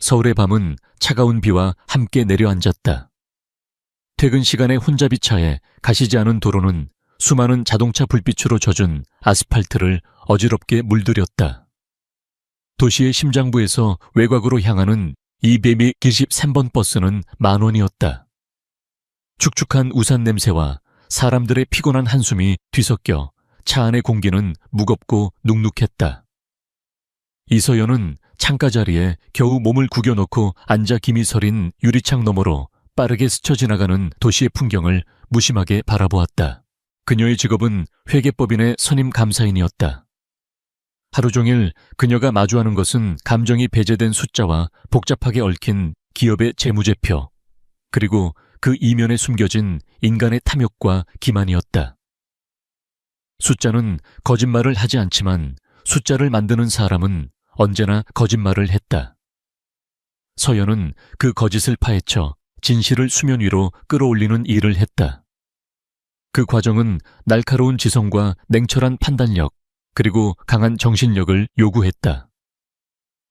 서울의 밤은 차가운 비와 함께 내려앉았다. 퇴근 시간의 혼잡이 차에 가시지 않은 도로는 수많은 자동차 불빛으로 젖은 아스팔트를 어지럽게 물들였다. 도시의 심장부에서 외곽으로 향하는 이베미 23번 버스는 10,000원이었다. 축축한 우산 냄새와 사람들의 피곤한 한숨이 뒤섞여 차 안의 공기는 무겁고 눅눅했다. 이서연은 창가 자리에 겨우 몸을 구겨놓고 앉아 김이 서린 유리창 너머로 빠르게 스쳐 지나가는 도시의 풍경을 무심하게 바라보았다. 그녀의 직업은 회계법인의 선임 감사인이었다. 하루 종일 그녀가 마주하는 것은 감정이 배제된 숫자와 복잡하게 얽힌 기업의 재무제표, 그리고 그 이면에 숨겨진 인간의 탐욕과 기만이었다. 숫자는 거짓말을 하지 않지만 숫자를 만드는 사람은 언제나 거짓말을 했다. 서연은 그 거짓을 파헤쳐 진실을 수면 위로 끌어올리는 일을 했다. 그 과정은 날카로운 지성과 냉철한 판단력, 그리고 강한 정신력을 요구했다.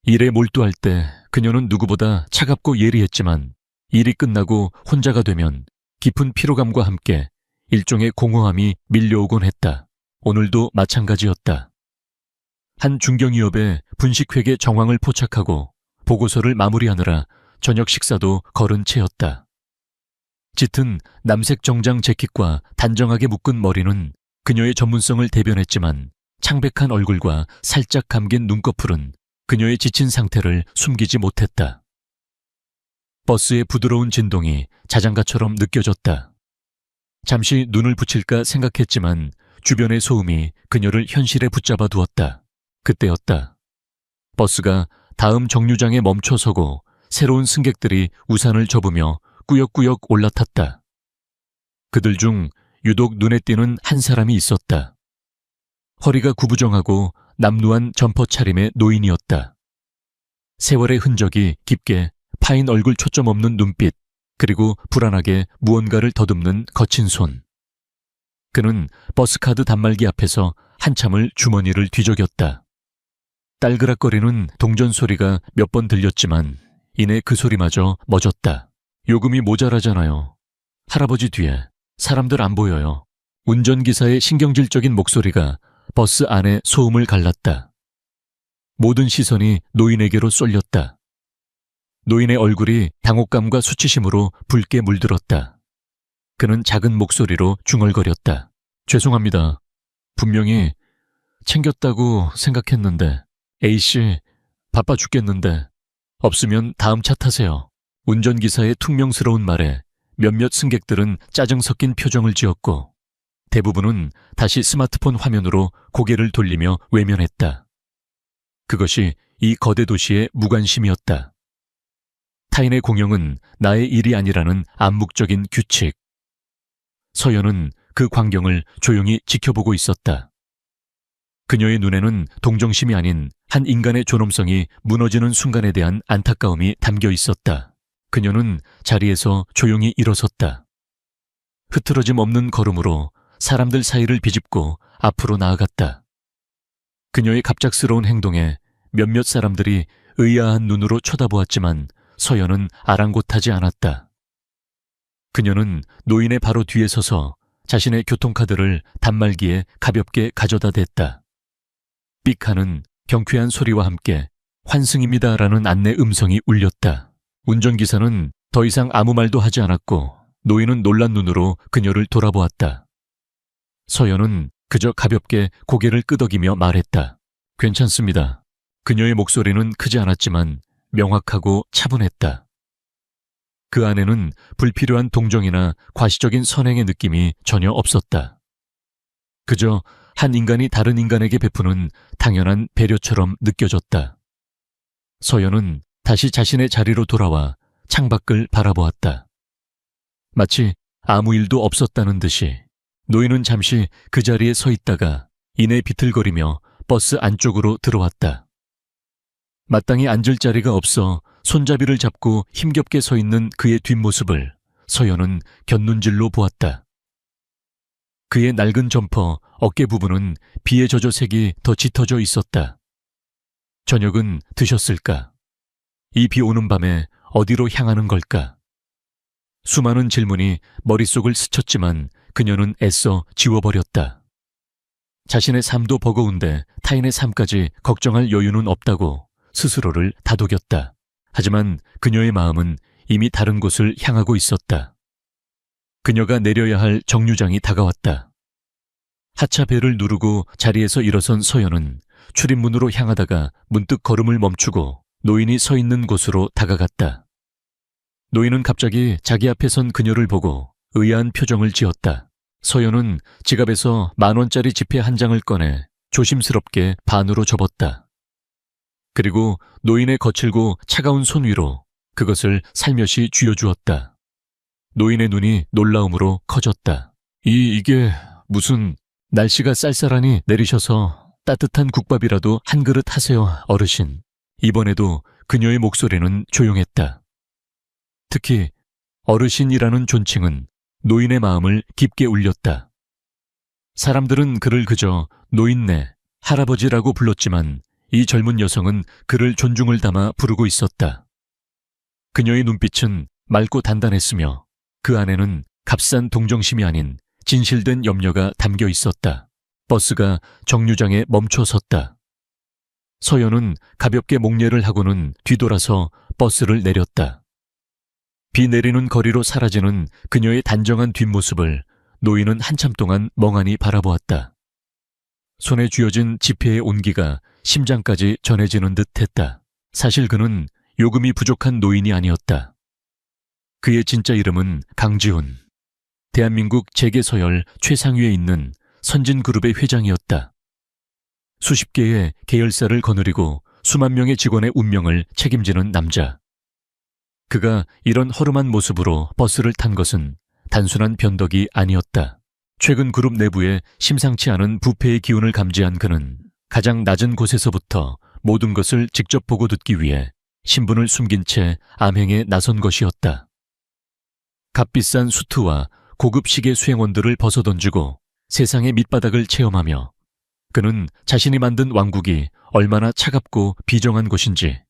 일에 몰두할 때 그녀는 누구보다 차갑고 예리했지만 일이 끝나고 혼자가 되면 깊은 피로감과 함께 일종의 공허함이 밀려오곤 했다. 오늘도 마찬가지였다. 한 중견기업의 분식회계 정황을 포착하고 보고서를 마무리하느라 저녁 식사도 거른 채였다. 짙은 남색 정장 재킷과 단정하게 묶은 머리는 그녀의 전문성을 대변했지만 창백한 얼굴과 살짝 감긴 눈꺼풀은 그녀의 지친 상태를 숨기지 못했다. 버스의 부드러운 진동이 자장가처럼 느껴졌다. 잠시 눈을 붙일까 생각했지만 주변의 소음이 그녀를 현실에 붙잡아 두었다. 그때였다. 버스가 다음 정류장에 멈춰서고 새로운 승객들이 우산을 접으며 꾸역꾸역 올라탔다. 그들 중 유독 눈에 띄는 한 사람이 있었다. 허리가 구부정하고 남루한 점퍼 차림의 노인이었다. 세월의 흔적이 깊게 파인 얼굴 초점 없는 눈빛, 그리고 불안하게 무언가를 더듬는 거친 손. 그는 버스카드 단말기 앞에서 한참을 주머니를 뒤적였다. 딸그락거리는 동전 소리가 몇 번 들렸지만 이내 그 소리마저 멎었다. 요금이 모자라잖아요. 할아버지 뒤에 사람들 안 보여요. 운전기사의 신경질적인 목소리가 버스 안에 소음을 갈랐다. 모든 시선이 노인에게로 쏠렸다. 노인의 얼굴이 당혹감과 수치심으로 붉게 물들었다. 그는 작은 목소리로 중얼거렸다. 죄송합니다. 분명히 챙겼다고 생각했는데 A씨 바빠 죽겠는데 없으면 다음 차 타세요. 운전기사의 퉁명스러운 말에 몇몇 승객들은 짜증 섞인 표정을 지었고 대부분은 다시 스마트폰 화면으로 고개를 돌리며 외면했다. 그것이 이 거대 도시의 무관심이었다. 타인의 공영은 나의 일이 아니라는 암묵적인 규칙. 서연은 그 광경을 조용히 지켜보고 있었다. 그녀의 눈에는 동정심이 아닌 한 인간의 존엄성이 무너지는 순간에 대한 안타까움이 담겨 있었다. 그녀는 자리에서 조용히 일어섰다. 흐트러짐 없는 걸음으로 사람들 사이를 비집고 앞으로 나아갔다. 그녀의 갑작스러운 행동에 몇몇 사람들이 의아한 눈으로 쳐다보았지만 서연은 아랑곳하지 않았다. 그녀는 노인의 바로 뒤에 서서 자신의 교통카드를 단말기에 가볍게 가져다 댔다. 삑하는 경쾌한 소리와 함께 환승입니다라는 안내 음성이 울렸다. 운전기사는 더 이상 아무 말도 하지 않았고 노인은 놀란 눈으로 그녀를 돌아보았다. 서연은 그저 가볍게 고개를 끄덕이며 말했다. 괜찮습니다. 그녀의 목소리는 크지 않았지만 명확하고 차분했다. 그 안에는 불필요한 동정이나 과시적인 선행의 느낌이 전혀 없었다. 그저 한 인간이 다른 인간에게 베푸는 당연한 배려처럼 느껴졌다. 서연은 다시 자신의 자리로 돌아와 창밖을 바라보았다. 마치 아무 일도 없었다는 듯이 노인은 잠시 그 자리에 서 있다가 이내 비틀거리며 버스 안쪽으로 들어왔다. 마땅히 앉을 자리가 없어 손잡이를 잡고 힘겹게 서 있는 그의 뒷모습을 서연은 곁눈질로 보았다. 그의 낡은 점퍼 어깨 부분은 비에 젖어 색이 더 짙어져 있었다. 저녁은 드셨을까? 이 비 오는 밤에 어디로 향하는 걸까? 수많은 질문이 머릿속을 스쳤지만 그녀는 애써 지워버렸다. 자신의 삶도 버거운데 타인의 삶까지 걱정할 여유는 없다고 스스로를 다독였다. 하지만 그녀의 마음은 이미 다른 곳을 향하고 있었다. 그녀가 내려야 할 정류장이 다가왔다. 하차 벨을 누르고 자리에서 일어선 서연은 출입문으로 향하다가 문득 걸음을 멈추고 노인이 서 있는 곳으로 다가갔다. 노인은 갑자기 자기 앞에 선 그녀를 보고 의아한 표정을 지었다. 서연은 지갑에서 10,000원짜리 지폐 한 장을 꺼내 조심스럽게 반으로 접었다. 그리고 노인의 거칠고 차가운 손 위로 그것을 살며시 쥐어주었다. 노인의 눈이 놀라움으로 커졌다. 이게 무슨... 날씨가 쌀쌀하니 내리셔서 따뜻한 국밥이라도 한 그릇 하세요, 어르신. 이번에도 그녀의 목소리는 조용했다. 특히 어르신이라는 존칭은 노인의 마음을 깊게 울렸다. 사람들은 그를 그저 노인네, 할아버지라고 불렀지만 이 젊은 여성은 그를 존중을 담아 부르고 있었다. 그녀의 눈빛은 맑고 단단했으며 그 안에는 값싼 동정심이 아닌 진실된 염려가 담겨 있었다. 버스가 정류장에 멈춰 섰다. 서연은 가볍게 목례를 하고는 뒤돌아서 버스를 내렸다. 비 내리는 거리로 사라지는 그녀의 단정한 뒷모습을 노인은 한참 동안 멍하니 바라보았다. 손에 쥐어진 지폐의 온기가 심장까지 전해지는 듯했다. 사실 그는 요금이 부족한 노인이 아니었다. 그의 진짜 이름은 강지훈. 대한민국 재계서열 최상위에 있는 선진그룹의 회장이었다. 수십 개의 계열사를 거느리고 수만 명의 직원의 운명을 책임지는 남자. 그가 이런 허름한 모습으로 버스를 탄 것은 단순한 변덕이 아니었다. 최근 그룹 내부에 심상치 않은 부패의 기운을 감지한 그는 가장 낮은 곳에서부터 모든 것을 직접 보고 듣기 위해 신분을 숨긴 채 암행에 나선 것이었다. 값비싼 수트와 고급 시계 수행원들을 벗어던지고 세상의 밑바닥을 체험하며 그는 자신이 만든 왕국이 얼마나 차갑고 비정한 곳인지,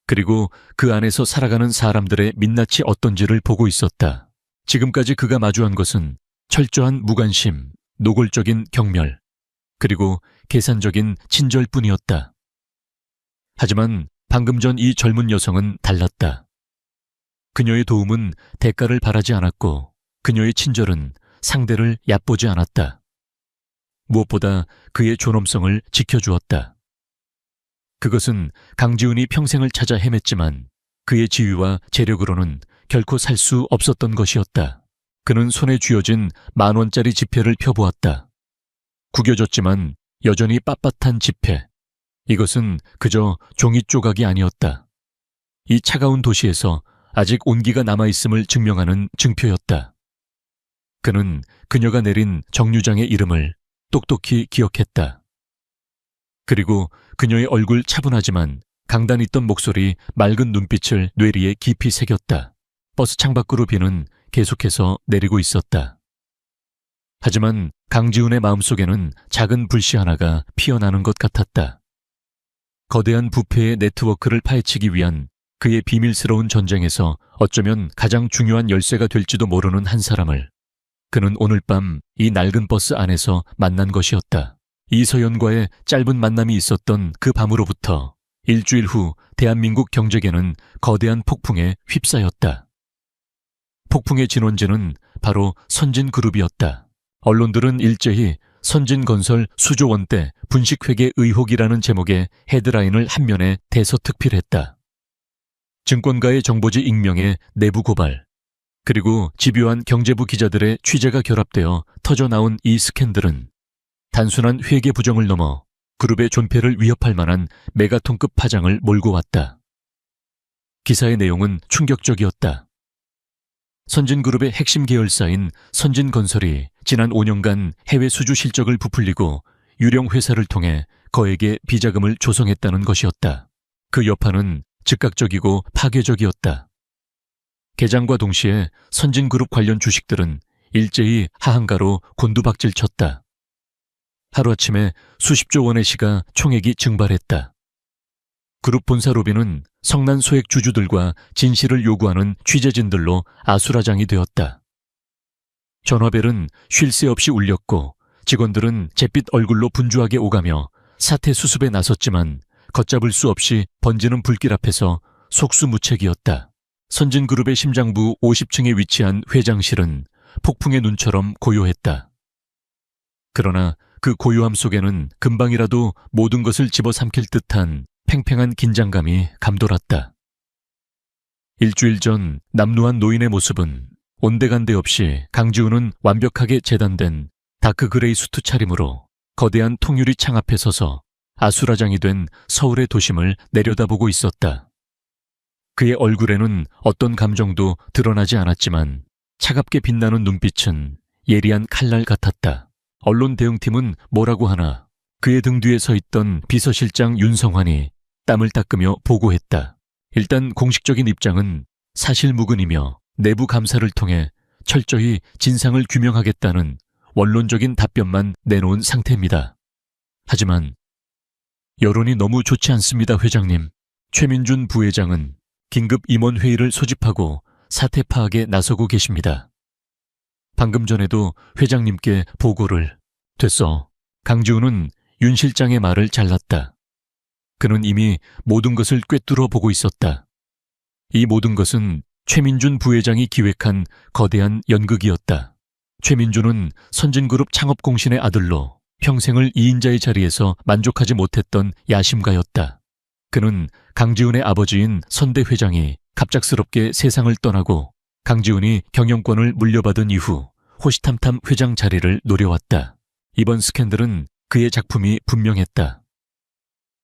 그리고 그 안에서 살아가는 사람들의 민낯이 어떤지를 보고 있었다. 지금까지 그가 마주한 것은 철저한 무관심, 노골적인 경멸, 그리고 계산적인 친절뿐이었다. 하지만 방금 전 이 젊은 여성은 달랐다. 그녀의 도움은 대가를 바라지 않았고 그녀의 친절은 상대를 얕보지 않았다. 무엇보다 그의 존엄성을 지켜주었다. 그것은 강지훈이 평생을 찾아 헤맸지만 그의 지위와 재력으로는 결코 살 수 없었던 것이었다. 그는 손에 쥐어진 10,000원짜리 지폐를 펴보았다. 구겨졌지만 여전히 빳빳한 지폐. 이것은 그저 종이 조각이 아니었다. 이 차가운 도시에서 아직 온기가 남아있음을 증명하는 증표였다. 그는 그녀가 내린 정류장의 이름을 똑똑히 기억했다. 그리고 그녀의 얼굴 차분하지만 강단 있던 목소리, 맑은 눈빛을 뇌리에 깊이 새겼다. 버스 창밖으로 비는 계속해서 내리고 있었다. 하지만 강지훈의 마음속에는 작은 불씨 하나가 피어나는 것 같았다. 거대한 부패의 네트워크를 파헤치기 위한 그의 비밀스러운 전쟁에서 어쩌면 가장 중요한 열쇠가 될지도 모르는 한 사람을 그는 오늘 밤 이 낡은 버스 안에서 만난 것이었다. 이서연과의 짧은 만남이 있었던 그 밤으로부터 일주일 후 대한민국 경제계는 거대한 폭풍에 휩싸였다. 폭풍의 진원지는 바로 선진그룹이었다. 언론들은 일제히 선진건설 수조 원대 분식회계 의혹이라는 제목의 헤드라인을 한 면에 대서특필했다. 증권가의 정보지 익명의 내부 고발, 그리고 집요한 경제부 기자들의 취재가 결합되어 터져나온 이 스캔들은 단순한 회계 부정을 넘어 그룹의 존폐를 위협할 만한 메가톤급 파장을 몰고 왔다. 기사의 내용은 충격적이었다. 선진그룹의 핵심 계열사인 선진건설이 지난 5년간 해외 수주 실적을 부풀리고 유령 회사를 통해 거액의 비자금을 조성했다는 것이었다. 그 여파는 즉각적이고 파괴적이었다. 개장과 동시에 선진그룹 관련 주식들은 일제히 하한가로 곤두박질 쳤다. 하루아침에 수십조 원의 시가 총액이 증발했다. 그룹 본사 로비는 성난 소액 주주들과 진실을 요구하는 취재진들로 아수라장이 되었다. 전화벨은 쉴 새 없이 울렸고 직원들은 잿빛 얼굴로 분주하게 오가며 사태 수습에 나섰지만 걷잡을 수 없이 번지는 불길 앞에서 속수무책이었다. 선진그룹의 심장부 50층에 위치한 회장실은 폭풍의 눈처럼 고요했다. 그러나 그 고요함 속에는 금방이라도 모든 것을 집어삼킬 듯한 팽팽한 긴장감이 감돌았다. 일주일 전 남루한 노인의 모습은 온데간데 없이 강지훈은 완벽하게 재단된 다크그레이 수트 차림으로 거대한 통유리 창 앞에 서서 아수라장이 된 서울의 도심을 내려다보고 있었다. 그의 얼굴에는 어떤 감정도 드러나지 않았지만 차갑게 빛나는 눈빛은 예리한 칼날 같았다. 언론 대응팀은 뭐라고 하나 그의 등 뒤에 서 있던 비서실장 윤성환이 땀을 닦으며 보고했다. 일단 공식적인 입장은 사실무근이며 내부 감사를 통해 철저히 진상을 규명하겠다는 원론적인 답변만 내놓은 상태입니다. 하지만 여론이 너무 좋지 않습니다, 회장님. 최민준 부회장은 긴급 임원회의를 소집하고 사태 파악에 나서고 계십니다. 방금 전에도 회장님께 보고를. 됐어. 강지훈은 윤 실장의 말을 잘랐다. 그는 이미 모든 것을 꿰뚫어 보고 있었다. 이 모든 것은 최민준 부회장이 기획한 거대한 연극이었다. 최민준은 선진그룹 창업공신의 아들로 평생을 2인자의 자리에서 만족하지 못했던 야심가였다. 그는 강지훈의 아버지인 선대 회장이 갑작스럽게 세상을 떠나고 강지훈이 경영권을 물려받은 이후 호시탐탐 회장 자리를 노려왔다. 이번 스캔들은 그의 작품이 분명했다.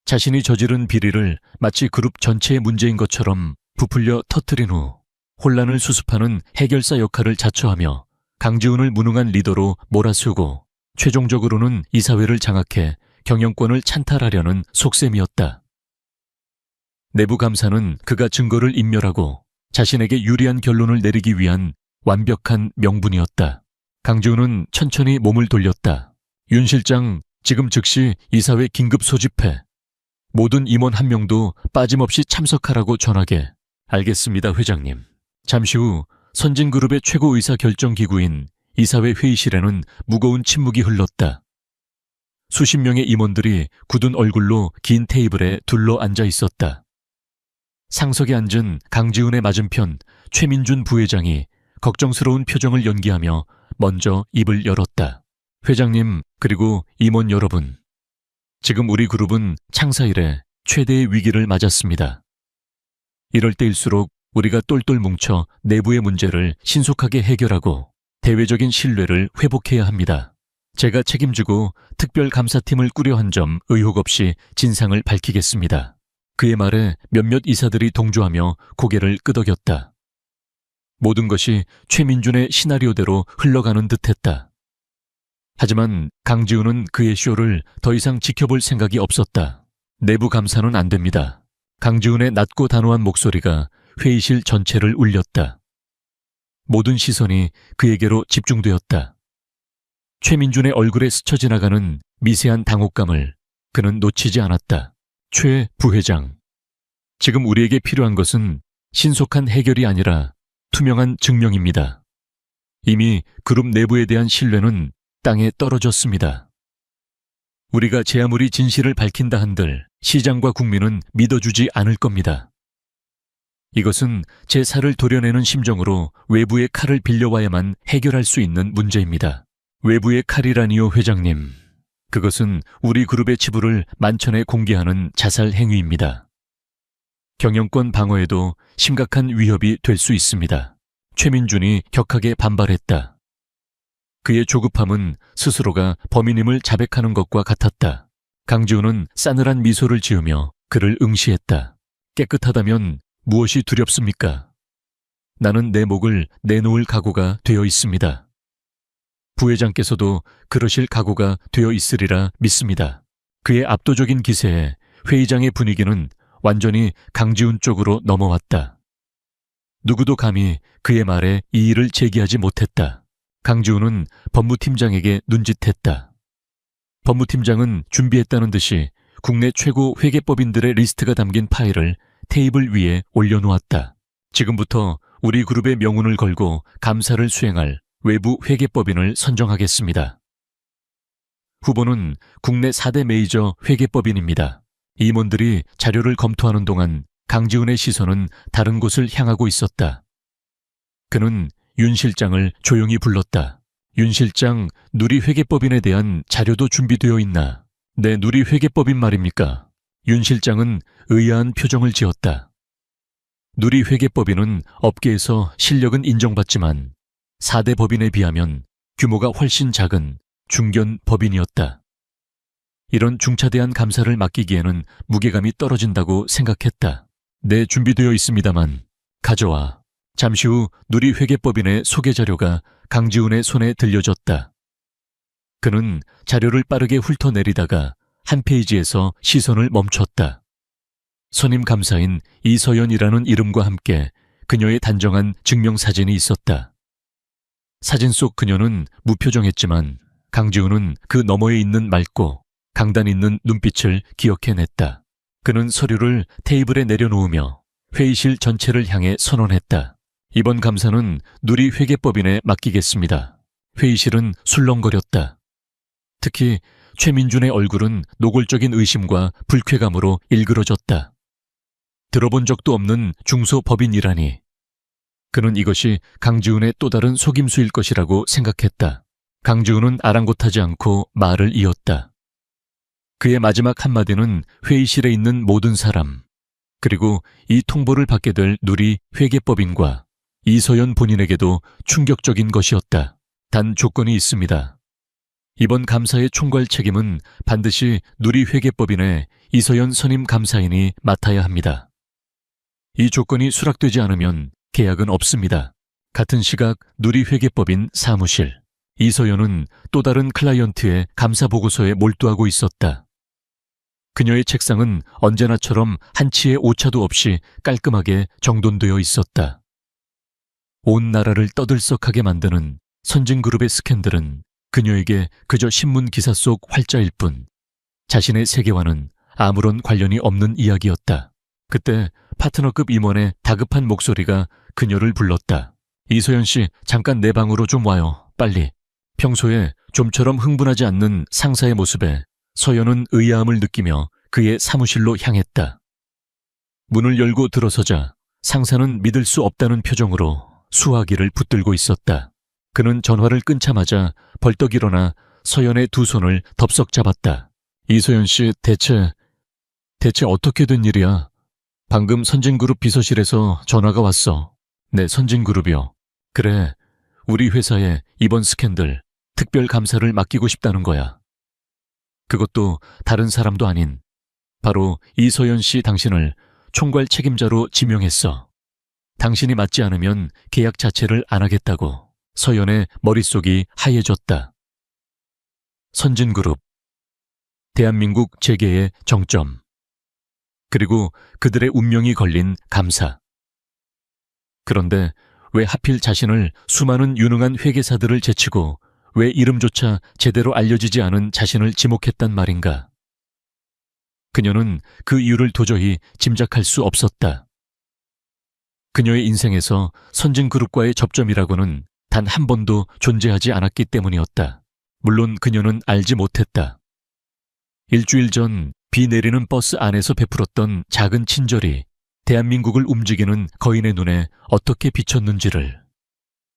자신이 저지른 비리를 마치 그룹 전체의 문제인 것처럼 부풀려 터뜨린 후 혼란을 수습하는 해결사 역할을 자처하며 강지훈을 무능한 리더로 몰아세우고 최종적으로는 이사회를 장악해 경영권을 찬탈하려는 속셈이었다. 내부 감사는 그가 증거를 인멸하고 자신에게 유리한 결론을 내리기 위한 완벽한 명분이었다. 강지훈은 천천히 몸을 돌렸다. 윤 실장, 지금 즉시 이사회 긴급 소집해. 모든 임원 한 명도 빠짐없이 참석하라고 전하게. 알겠습니다, 회장님. 잠시 후 선진그룹의 최고 의사 결정 기구인 이사회 회의실에는 무거운 침묵이 흘렀다. 수십 명의 임원들이 굳은 얼굴로 긴 테이블에 둘러 앉아 있었다. 상석에 앉은 강지훈의 맞은편 최민준 부회장이 걱정스러운 표정을 연기하며 먼저 입을 열었다. 회장님, 그리고 임원 여러분. 지금 우리 그룹은 창사 이래 최대의 위기를 맞았습니다. 이럴 때일수록 우리가 똘똘 뭉쳐 내부의 문제를 신속하게 해결하고 대외적인 신뢰를 회복해야 합니다. 제가 책임지고 특별감사팀을 꾸려 한 점 의혹 없이 진상을 밝히겠습니다. 그의 말에 몇몇 이사들이 동조하며 고개를 끄덕였다. 모든 것이 최민준의 시나리오대로 흘러가는 듯했다. 하지만 강지훈은 그의 쇼를 더 이상 지켜볼 생각이 없었다. 내부 감사는 안 됩니다. 강지훈의 낮고 단호한 목소리가 회의실 전체를 울렸다. 모든 시선이 그에게로 집중되었다. 최민준의 얼굴에 스쳐 지나가는 미세한 당혹감을 그는 놓치지 않았다. 최 부회장, 지금 우리에게 필요한 것은 신속한 해결이 아니라 투명한 증명입니다. 이미 그룹 내부에 대한 신뢰는 땅에 떨어졌습니다. 우리가 제 아무리 진실을 밝힌다 한들 시장과 국민은 믿어주지 않을 겁니다. 이것은 제 살을 도려내는 심정으로 외부의 칼을 빌려와야만 해결할 수 있는 문제입니다. 외부의 칼이라니요, 회장님. 그것은 우리 그룹의 치부를 만천에 공개하는 자살 행위입니다. 경영권 방어에도 심각한 위협이 될 수 있습니다. 최민준이 격하게 반발했다. 그의 조급함은 스스로가 범인임을 자백하는 것과 같았다. 강지훈은 싸늘한 미소를 지으며 그를 응시했다. 깨끗하다면 무엇이 두렵습니까? 나는 내 목을 내놓을 각오가 되어 있습니다. 부회장께서도 그러실 각오가 되어 있으리라 믿습니다. 그의 압도적인 기세에 회의장의 분위기는 완전히 강지훈 쪽으로 넘어왔다. 누구도 감히 그의 말에 이의를 제기하지 못했다. 강지훈은 법무팀장에게 눈짓했다. 법무팀장은 준비했다는 듯이 국내 최고 회계법인들의 리스트가 담긴 파일을 테이블 위에 올려놓았다. 지금부터 우리 그룹의 명운을 걸고 감사를 수행할 외부 회계법인을 선정하겠습니다. 후보는 국내 4대 메이저 회계법인입니다. 임원들이 자료를 검토하는 동안 강지훈의 시선은 다른 곳을 향하고 있었다. 그는 윤 실장을 조용히 불렀다. 윤 실장, 누리회계법인에 대한 자료도 준비되어 있나? 네, 누리회계법인 말입니까? 윤 실장은 의아한 표정을 지었다. 누리회계법인은 업계에서 실력은 인정받지만 4대 법인에 비하면 규모가 훨씬 작은 중견 법인이었다. 이런 중차대한 감사를 맡기기에는 무게감이 떨어진다고 생각했다. 네, 준비되어 있습니다만 가져와. 잠시 후 누리회계법인의 소개 자료가 강지훈의 손에 들려졌다. 그는 자료를 빠르게 훑어내리다가 한 페이지에서 시선을 멈췄다. 선임 감사인 이서연이라는 이름과 함께 그녀의 단정한 증명사진이 있었다. 사진 속 그녀는 무표정했지만 강지훈은 그 너머에 있는 맑고 강단 있는 눈빛을 기억해냈다. 그는 서류를 테이블에 내려놓으며 회의실 전체를 향해 선언했다. 이번 감사는 누리회계법인에 맡기겠습니다. 회의실은 술렁거렸다. 특히 최민준의 얼굴은 노골적인 의심과 불쾌감으로 일그러졌다. 들어본 적도 없는 중소법인이라니. 그는 이것이 강지훈의 또 다른 속임수일 것이라고 생각했다. 강지훈은 아랑곳하지 않고 말을 이었다. 그의 마지막 한마디는 회의실에 있는 모든 사람, 그리고 이 통보를 받게 될 누리회계법인과 이서연 본인에게도 충격적인 것이었다. 단 조건이 있습니다. 이번 감사의 총괄 책임은 반드시 누리회계법인의 이서연 선임 감사인이 맡아야 합니다. 이 조건이 수락되지 않으면 계약은 없습니다. 같은 시각 누리회계법인 사무실. 이서연은 또 다른 클라이언트의 감사 보고서에 몰두하고 있었다. 그녀의 책상은 언제나처럼 한치의 오차도 없이 깔끔하게 정돈되어 있었다. 온 나라를 떠들썩하게 만드는 선진그룹의 스캔들은 그녀에게 그저 신문 기사 속 활자일 뿐 자신의 세계와는 아무런 관련이 없는 이야기였다. 그때 파트너급 임원의 다급한 목소리가 그녀를 불렀다. 이소연 씨, 잠깐 내 방으로 좀 와요. 빨리. 평소에 좀처럼 흥분하지 않는 상사의 모습에 서연은 의아함을 느끼며 그의 사무실로 향했다. 문을 열고 들어서자 상사는 믿을 수 없다는 표정으로 수화기를 붙들고 있었다. 그는 전화를 끊자마자 벌떡 일어나 서연의 두 손을 덥석 잡았다. 이소연 씨, 대체 어떻게 된 일이야? 방금 선진그룹 비서실에서 전화가 왔어. 네, 선진그룹이요. 그래, 우리 회사에 이번 스캔들 특별 감사를 맡기고 싶다는 거야. 그것도 다른 사람도 아닌 바로 이서연 씨 당신을 총괄 책임자로 지명했어. 당신이 맞지 않으면 계약 자체를 안 하겠다고. 서연의 머릿속이 하얘졌다. 선진그룹, 대한민국 재계의 정점, 그리고 그들의 운명이 걸린 감사. 그런데 왜 하필 자신을 수많은 유능한 회계사들을 제치고 왜 이름조차 제대로 알려지지 않은 자신을 지목했단 말인가? 그녀는 그 이유를 도저히 짐작할 수 없었다. 그녀의 인생에서 선진그룹과의 접점이라고는 단 한 번도 존재하지 않았기 때문이었다. 물론 그녀는 알지 못했다. 일주일 전 비 내리는 버스 안에서 베풀었던 작은 친절이 대한민국을 움직이는 거인의 눈에 어떻게 비쳤는지를,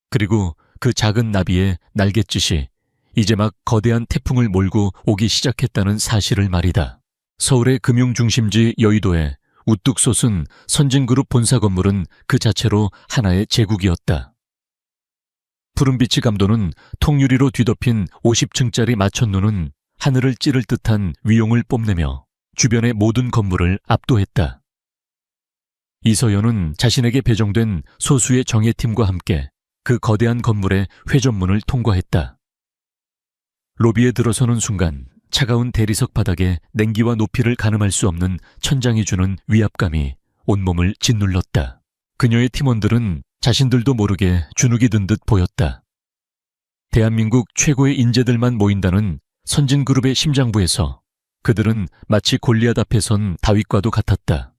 그리고 그 작은 나비의 날갯짓이 이제 막 거대한 태풍을 몰고 오기 시작했다는 사실을 말이다. 서울의 금융중심지 여의도에 우뚝 솟은 선진그룹 본사 건물은 그 자체로 하나의 제국이었다. 푸른빛이 감도는 통유리로 뒤덮인 50층짜리 마천루는 하늘을 찌를 듯한 위용을 뽐내며 주변의 모든 건물을 압도했다. 이서연은 자신에게 배정된 소수의 정예팀과 함께 그 거대한 건물의 회전문을 통과했다. 로비에 들어서는 순간 차가운 대리석 바닥에 냉기와 높이를 가늠할 수 없는 천장이 주는 위압감이 온몸을 짓눌렀다. 그녀의 팀원들은 자신들도 모르게 주눅이 든 듯 보였다. 대한민국 최고의 인재들만 모인다는 선진그룹의 심장부에서 그들은 마치 골리앗 앞에 선 다윗과도 같았다.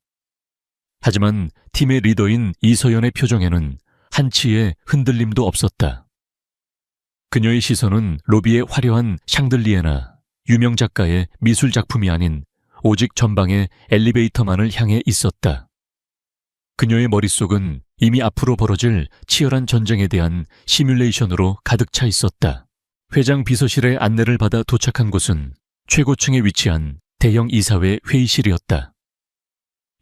하지만 팀의 리더인 이서연의 표정에는 한치의 흔들림도 없었다. 그녀의 시선은 로비의 화려한 샹들리에나 유명 작가의 미술 작품이 아닌 오직 전방의 엘리베이터만을 향해 있었다. 그녀의 머릿속은 이미 앞으로 벌어질 치열한 전쟁에 대한 시뮬레이션으로 가득 차 있었다. 회장 비서실의 안내를 받아 도착한 곳은 최고층에 위치한 대형 이사회 회의실이었다.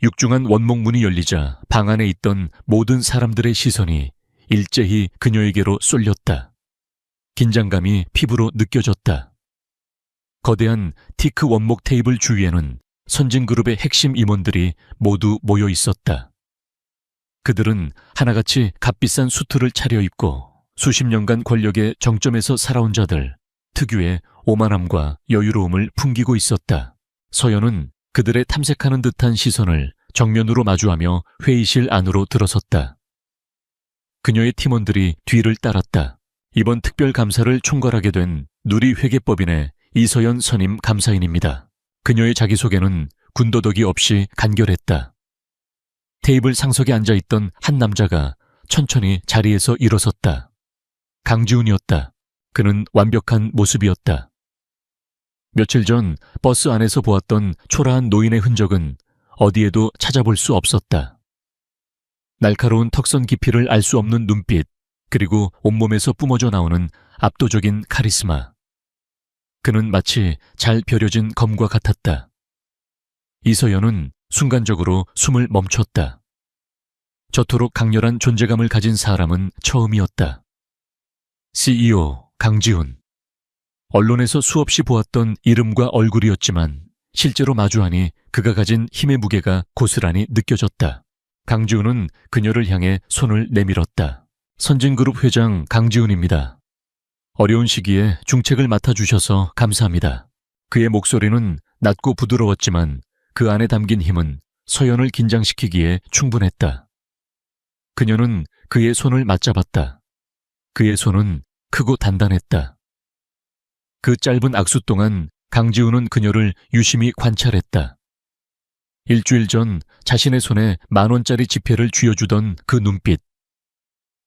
육중한 원목문이 열리자 방 안에 있던 모든 사람들의 시선이 일제히 그녀에게로 쏠렸다. 긴장감이 피부로 느껴졌다. 거대한 티크 원목 테이블 주위에는 선진그룹의 핵심 임원들이 모두 모여 있었다. 그들은 하나같이 값비싼 수트를 차려입고 수십 년간 권력의 정점에서 살아온 자들, 특유의 오만함과 여유로움을 풍기고 있었다. 서연은 그들의 탐색하는 듯한 시선을 정면으로 마주하며 회의실 안으로 들어섰다. 그녀의 팀원들이 뒤를 따랐다. 이번 특별감사를 총괄하게 된 누리회계법인의 이서연 선임 감사인입니다. 그녀의 자기소개는 군더더기 없이 간결했다. 테이블 상석에 앉아있던 한 남자가 천천히 자리에서 일어섰다. 강지훈이었다. 그는 완벽한 모습이었다. 며칠 전 버스 안에서 보았던 초라한 노인의 흔적은 어디에도 찾아볼 수 없었다. 날카로운 턱선 깊이를 알 수 없는 눈빛, 그리고 온몸에서 뿜어져 나오는 압도적인 카리스마. 그는 마치 잘 벼려진 검과 같았다. 이서연은 순간적으로 숨을 멈췄다. 저토록 강렬한 존재감을 가진 사람은 처음이었다. CEO 강지훈. 언론에서 수없이 보았던 이름과 얼굴이었지만 실제로 마주하니 그가 가진 힘의 무게가 고스란히 느껴졌다. 강지훈은 그녀를 향해 손을 내밀었다. 선진그룹 회장 강지훈입니다. 어려운 시기에 중책을 맡아주셔서 감사합니다. 그의 목소리는 낮고 부드러웠지만 그 안에 담긴 힘은 서연을 긴장시키기에 충분했다. 그녀는 그의 손을 맞잡았다. 그의 손은 크고 단단했다. 그 짧은 악수 동안 강지훈은 그녀를 유심히 관찰했다. 일주일 전 자신의 손에 10,000원짜리 지폐를 쥐어주던 그 눈빛.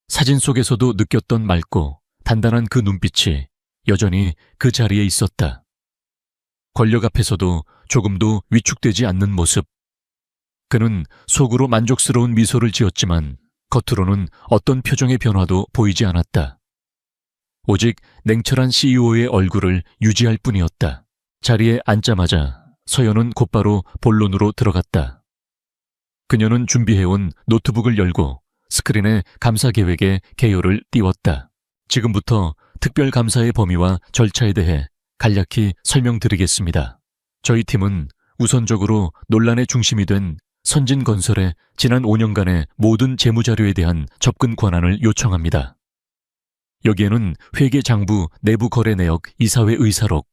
사진 속에서도 느꼈던 맑고 단단한 그 눈빛이 여전히 그 자리에 있었다. 권력 앞에서도 조금도 위축되지 않는 모습. 그는 속으로 만족스러운 미소를 지었지만 겉으로는 어떤 표정의 변화도 보이지 않았다. 오직 냉철한 CEO의 얼굴을 유지할 뿐이었다. 자리에 앉자마자 서연은 곧바로 본론으로 들어갔다. 그녀는 준비해온 노트북을 열고 스크린에 감사 계획의 개요를 띄웠다. 지금부터 특별감사의 범위와 절차에 대해 간략히 설명드리겠습니다. 저희 팀은 우선적으로 논란의 중심이 된 선진건설의 지난 5년간의 모든 재무자료에 대한 접근 권한을 요청합니다. 여기에는 회계장부 내부 거래 내역 이사회 의사록,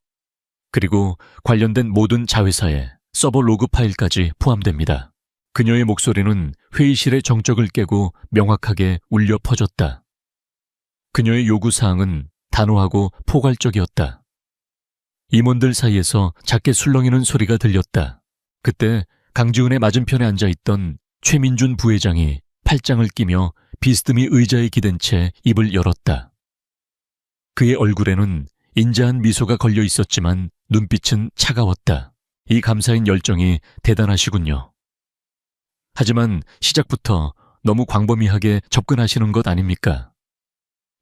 그리고 관련된 모든 자회사의 서버 로그 파일까지 포함됩니다. 그녀의 목소리는 회의실의 정적을 깨고 명확하게 울려 퍼졌다. 그녀의 요구사항은 단호하고 포괄적이었다. 임원들 사이에서 작게 술렁이는 소리가 들렸다. 그때 강지훈의 맞은편에 앉아있던 최민준 부회장이 팔짱을 끼며 비스듬히 의자에 기댄 채 입을 열었다. 그의 얼굴에는 인자한 미소가 걸려 있었지만 눈빛은 차가웠다. 이 감사인 열정이 대단하시군요. 하지만 시작부터 너무 광범위하게 접근하시는 것 아닙니까?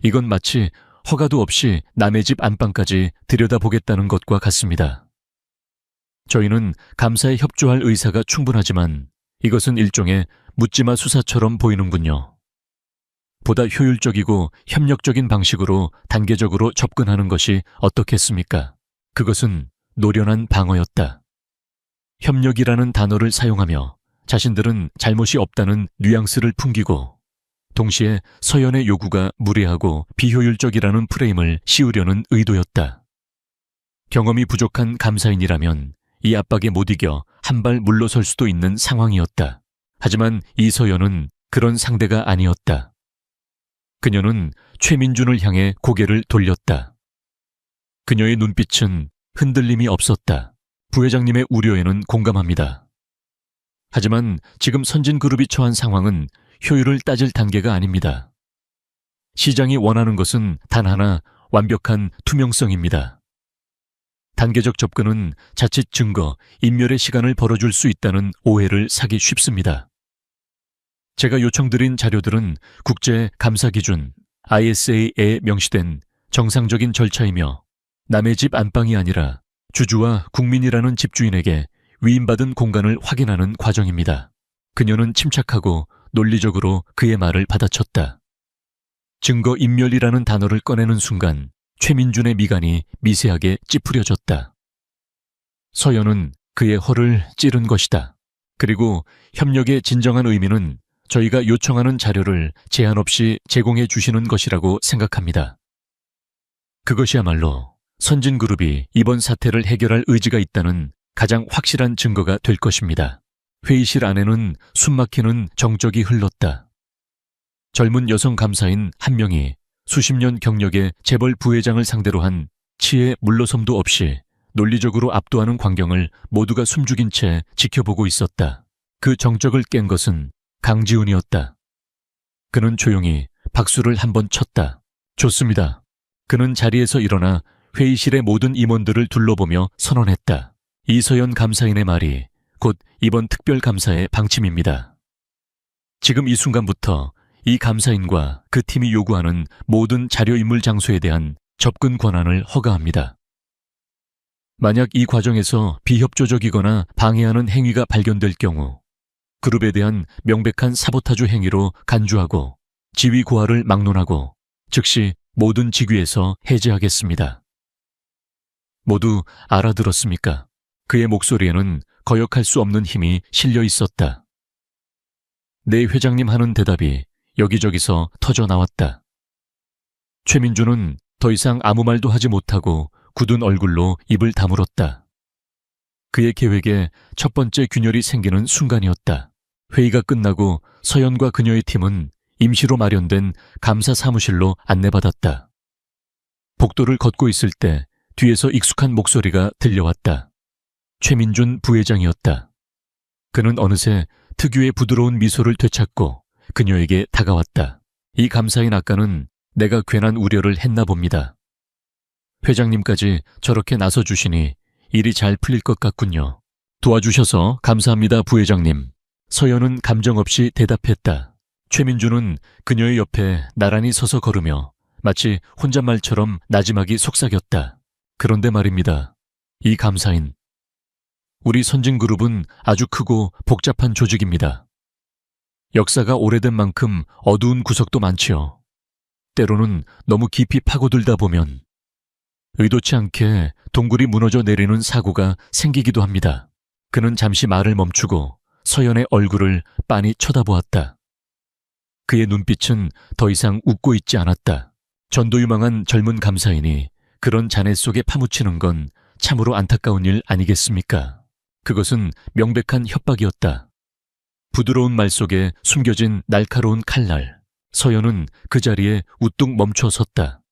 이건 마치 허가도 없이 남의 집 안방까지 들여다보겠다는 것과 같습니다. 저희는 감사에 협조할 의사가 충분하지만 이것은 일종의 묻지마 수사처럼 보이는군요. 보다 효율적이고 협력적인 방식으로 단계적으로 접근하는 것이 어떻겠습니까? 그것은 노련한 방어였다. 협력이라는 단어를 사용하며 자신들은 잘못이 없다는 뉘앙스를 풍기고 동시에 서연의 요구가 무례하고 비효율적이라는 프레임을 씌우려는 의도였다. 경험이 부족한 감사인이라면 이 압박에 못 이겨 한 발 물러설 수도 있는 상황이었다. 하지만 이서연은 그런 상대가 아니었다. 그녀는 최민준을 향해 고개를 돌렸다. 그녀의 눈빛은 흔들림이 없었다. 부회장님의 우려에는 공감합니다. 하지만 지금 선진그룹이 처한 상황은 효율을 따질 단계가 아닙니다. 시장이 원하는 것은 단 하나, 완벽한 투명성입니다. 단계적 접근은 자칫 증거, 인멸의 시간을 벌어줄 수 있다는 오해를 사기 쉽습니다. 제가 요청드린 자료들은 국제 감사 기준 ISA에 명시된 정상적인 절차이며 남의 집 안방이 아니라 주주와 국민이라는 집주인에게 위임받은 공간을 확인하는 과정입니다. 그녀는 침착하고 논리적으로 그의 말을 받아쳤다. 증거 인멸이라는 단어를 꺼내는 순간 최민준의 미간이 미세하게 찌푸려졌다. 서연은 그의 허를 찌른 것이다. 그리고 협력의 진정한 의미는 저희가 요청하는 자료를 제한 없이 제공해 주시는 것이라고 생각합니다. 그것이야말로 선진그룹이 이번 사태를 해결할 의지가 있다는 가장 확실한 증거가 될 것입니다. 회의실 안에는 숨막히는 정적이 흘렀다. 젊은 여성 감사인 한 명이 수십 년 경력의 재벌 부회장을 상대로 한 치의 물러섬도 없이 논리적으로 압도하는 광경을 모두가 숨죽인 채 지켜보고 있었다. 그 정적을 깬 것은 강지훈이었다. 그는 조용히 박수를 한번 쳤다. 좋습니다. 그는 자리에서 일어나 회의실의 모든 임원들을 둘러보며 선언했다. 이서연 감사인의 말이 곧 이번 특별감사의 방침입니다. 지금 이 순간부터 이 감사인과 그 팀이 요구하는 모든 자료인물 장소에 대한 접근 권한을 허가합니다. 만약 이 과정에서 비협조적이거나 방해하는 행위가 발견될 경우 그룹에 대한 명백한 사보타주 행위로 간주하고 지위 고하를 막론하고 즉시 모든 직위에서 해제하겠습니다. 모두 알아들었습니까? 그의 목소리에는 거역할 수 없는 힘이 실려 있었다. 네, 회장님 하는 대답이 여기저기서 터져 나왔다. 최민준은 더 이상 아무 말도 하지 못하고 굳은 얼굴로 입을 다물었다. 그의 계획에 첫 번째 균열이 생기는 순간이었다. 회의가 끝나고 서연과 그녀의 팀은 임시로 마련된 감사 사무실로 안내받았다. 복도를 걷고 있을 때 뒤에서 익숙한 목소리가 들려왔다. 최민준 부회장이었다. 그는 어느새 특유의 부드러운 미소를 되찾고 그녀에게 다가왔다. 이 감사인 아까는 내가 괜한 우려를 했나 봅니다. 회장님까지 저렇게 나서주시니 일이 잘 풀릴 것 같군요. 도와주셔서 감사합니다, 부회장님. 서연은 감정 없이 대답했다. 최민준은 그녀의 옆에 나란히 서서 걸으며 마치 혼잣말처럼 나지막이 속삭였다. 그런데 말입니다. 이 감사인. 우리 선진그룹은 아주 크고 복잡한 조직입니다. 역사가 오래된 만큼 어두운 구석도 많지요. 때로는 너무 깊이 파고들다 보면 의도치 않게 동굴이 무너져 내리는 사고가 생기기도 합니다. 그는 잠시 말을 멈추고 서연의 얼굴을 빤히 쳐다보았다. 그의 눈빛은 더 이상 웃고 있지 않았다. 전도유망한 젊은 감사인이 그런 잔해 속에 파묻히는 건 참으로 안타까운 일 아니겠습니까? 그것은 명백한 협박이었다. 부드러운 말 속에 숨겨진 날카로운 칼날. 서연은 그 자리에 우뚝 멈춰 섰다.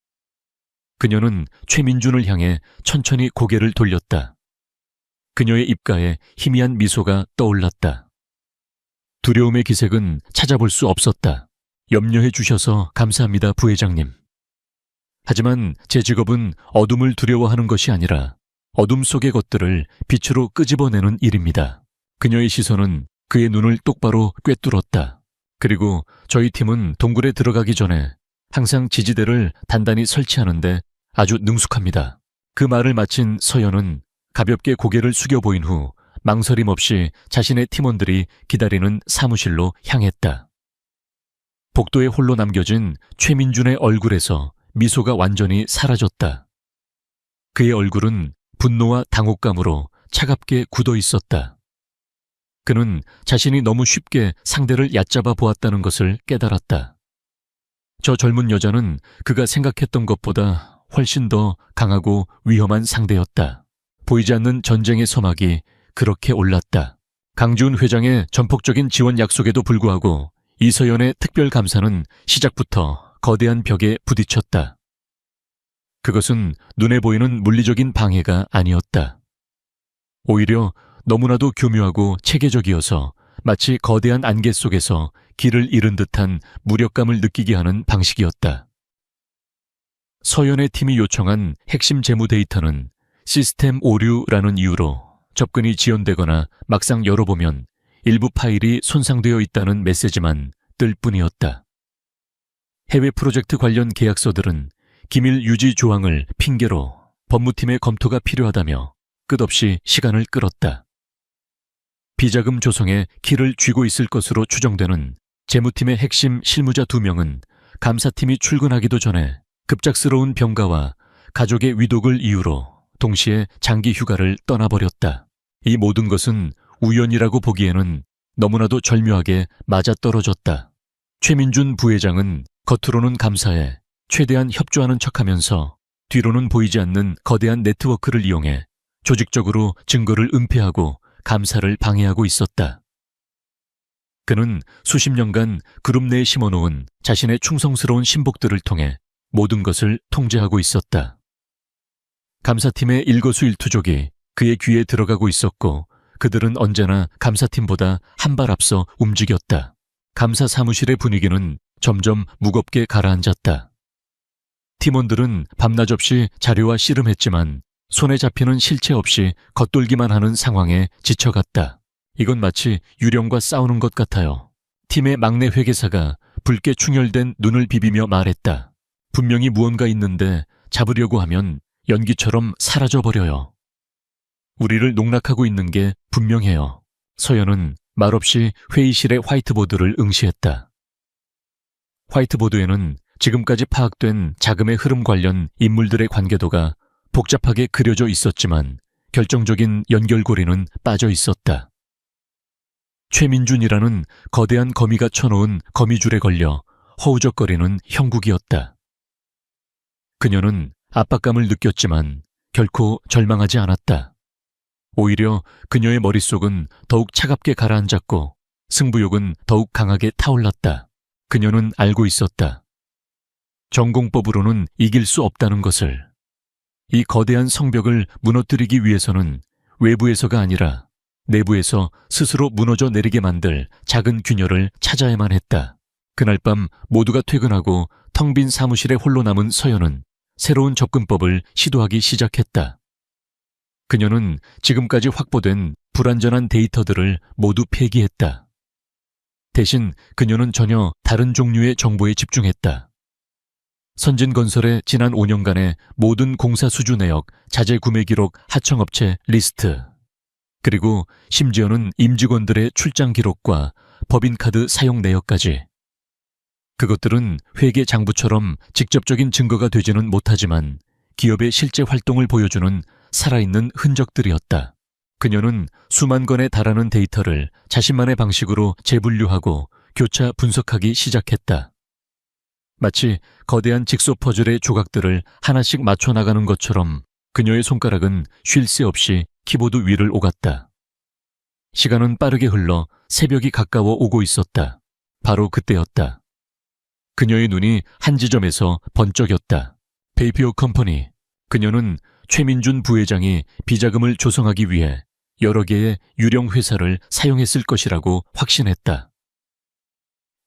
그녀는 최민준을 향해 천천히 고개를 돌렸다. 그녀의 입가에 희미한 미소가 떠올랐다. 두려움의 기색은 찾아볼 수 없었다. 염려해 주셔서 감사합니다, 부회장님. 하지만 제 직업은 어둠을 두려워하는 것이 아니라 어둠 속의 것들을 빛으로 끄집어내는 일입니다. 그녀의 시선은 그의 눈을 똑바로 꿰뚫었다. 그리고 저희 팀은 동굴에 들어가기 전에 항상 지지대를 단단히 설치하는데 아주 능숙합니다. 그 말을 마친 서연은 가볍게 고개를 숙여 보인 후 망설임 없이 자신의 팀원들이 기다리는 사무실로 향했다. 복도에 홀로 남겨진 최민준의 얼굴에서 미소가 완전히 사라졌다. 그의 얼굴은 분노와 당혹감으로 차갑게 굳어 있었다. 그는 자신이 너무 쉽게 상대를 얕잡아 보았다는 것을 깨달았다. 저 젊은 여자는 그가 생각했던 것보다 훨씬 더 강하고 위험한 상대였다. 보이지 않는 전쟁의 서막이 그렇게 올랐다. 강지훈 회장의 전폭적인 지원 약속에도 불구하고 이서연의 특별감사는 시작부터 거대한 벽에 부딪혔다. 그것은 눈에 보이는 물리적인 방해가 아니었다. 오히려 너무나도 교묘하고 체계적이어서 마치 거대한 안개 속에서 길을 잃은 듯한 무력감을 느끼게 하는 방식이었다. 서연의 팀이 요청한 핵심 재무 데이터는 시스템 오류라는 이유로 접근이 지연되거나 막상 열어보면 일부 파일이 손상되어 있다는 메시지만 뜰 뿐이었다. 해외 프로젝트 관련 계약서들은 기밀 유지 조항을 핑계로 법무팀의 검토가 필요하다며 끝없이 시간을 끌었다. 비자금 조성에 키를 쥐고 있을 것으로 추정되는 재무팀의 핵심 실무자 2명은 감사팀이 출근하기도 전에 급작스러운 병가와 가족의 위독을 이유로 동시에 장기 휴가를 떠나버렸다. 이 모든 것은 우연이라고 보기에는 너무나도 절묘하게 맞아떨어졌다. 최민준 부회장은 겉으로는 감사에 최대한 협조하는 척하면서 뒤로는 보이지 않는 거대한 네트워크를 이용해 조직적으로 증거를 은폐하고 감사를 방해하고 있었다. 그는 수십 년간 그룹 내에 심어놓은 자신의 충성스러운 신복들을 통해 모든 것을 통제하고 있었다. 감사팀의 일거수일투족이 그의 귀에 들어가고 있었고 그들은 언제나 감사팀보다 한 발 앞서 움직였다. 감사 사무실의 분위기는 점점 무겁게 가라앉았다. 팀원들은 밤낮 없이 자료와 씨름했지만 손에 잡히는 실체 없이 겉돌기만 하는 상황에 지쳐갔다. 이건 마치 유령과 싸우는 것 같아요. 팀의 막내 회계사가 붉게 충혈된 눈을 비비며 말했다. 분명히 무언가 있는데 잡으려고 하면 연기처럼 사라져버려요. 우리를 농락하고 있는 게 분명해요. 서연은 말없이 회의실의 화이트보드를 응시했다. 화이트보드에는 지금까지 파악된 자금의 흐름 관련 인물들의 관계도가 복잡하게 그려져 있었지만 결정적인 연결고리는 빠져 있었다. 최민준이라는 거대한 거미가 쳐놓은 거미줄에 걸려 허우적거리는 형국이었다. 그녀는 압박감을 느꼈지만 결코 절망하지 않았다. 오히려 그녀의 머릿속은 더욱 차갑게 가라앉았고 승부욕은 더욱 강하게 타올랐다. 그녀는 알고 있었다. 전공법으로는 이길 수 없다는 것을. 이 거대한 성벽을 무너뜨리기 위해서는 외부에서가 아니라 내부에서 스스로 무너져 내리게 만들 작은 균열을 찾아야만 했다. 그날 밤 모두가 퇴근하고 텅 빈 사무실에 홀로 남은 서연은 새로운 접근법을 시도하기 시작했다. 그녀는 지금까지 확보된 불완전한 데이터들을 모두 폐기했다. 대신 그녀는 전혀 다른 종류의 정보에 집중했다. 선진건설의 지난 5년간의 모든 공사 수주 내역, 자재 구매 기록, 하청업체 리스트, 그리고 심지어는 임직원들의 출장 기록과 법인카드 사용 내역까지. 그것들은 회계 장부처럼 직접적인 증거가 되지는 못하지만 기업의 실제 활동을 보여주는 살아있는 흔적들이었다. 그녀는 수만 건에 달하는 데이터를 자신만의 방식으로 재분류하고 교차 분석하기 시작했다. 마치 거대한 직소 퍼즐의 조각들을 하나씩 맞춰 나가는 것처럼 그녀의 손가락은 쉴 새 없이 키보드 위를 오갔다. 시간은 빠르게 흘러 새벽이 가까워 오고 있었다. 바로 그때였다. 그녀의 눈이 한 지점에서 번쩍였다. 베이피오 컴퍼니. 그녀는 최민준 부회장이 비자금을 조성하기 위해 여러 개의 유령 회사를 사용했을 것이라고 확신했다.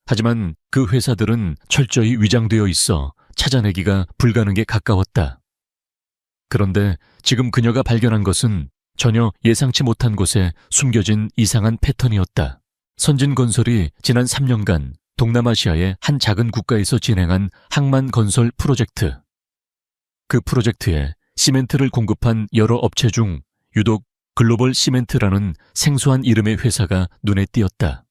하지만 그 회사들은 철저히 위장되어 있어 찾아내기가 불가능에 가까웠다. 그런데 지금 그녀가 발견한 것은 전혀 예상치 못한 곳에 숨겨진 이상한 패턴이었다. 선진건설이 지난 3년간 동남아시아의 한 작은 국가에서 진행한 항만 건설 프로젝트. 그 프로젝트에 시멘트를 공급한 여러 업체 중 유독 글로벌 시멘트라는 생소한 이름의 회사가 눈에 띄었다.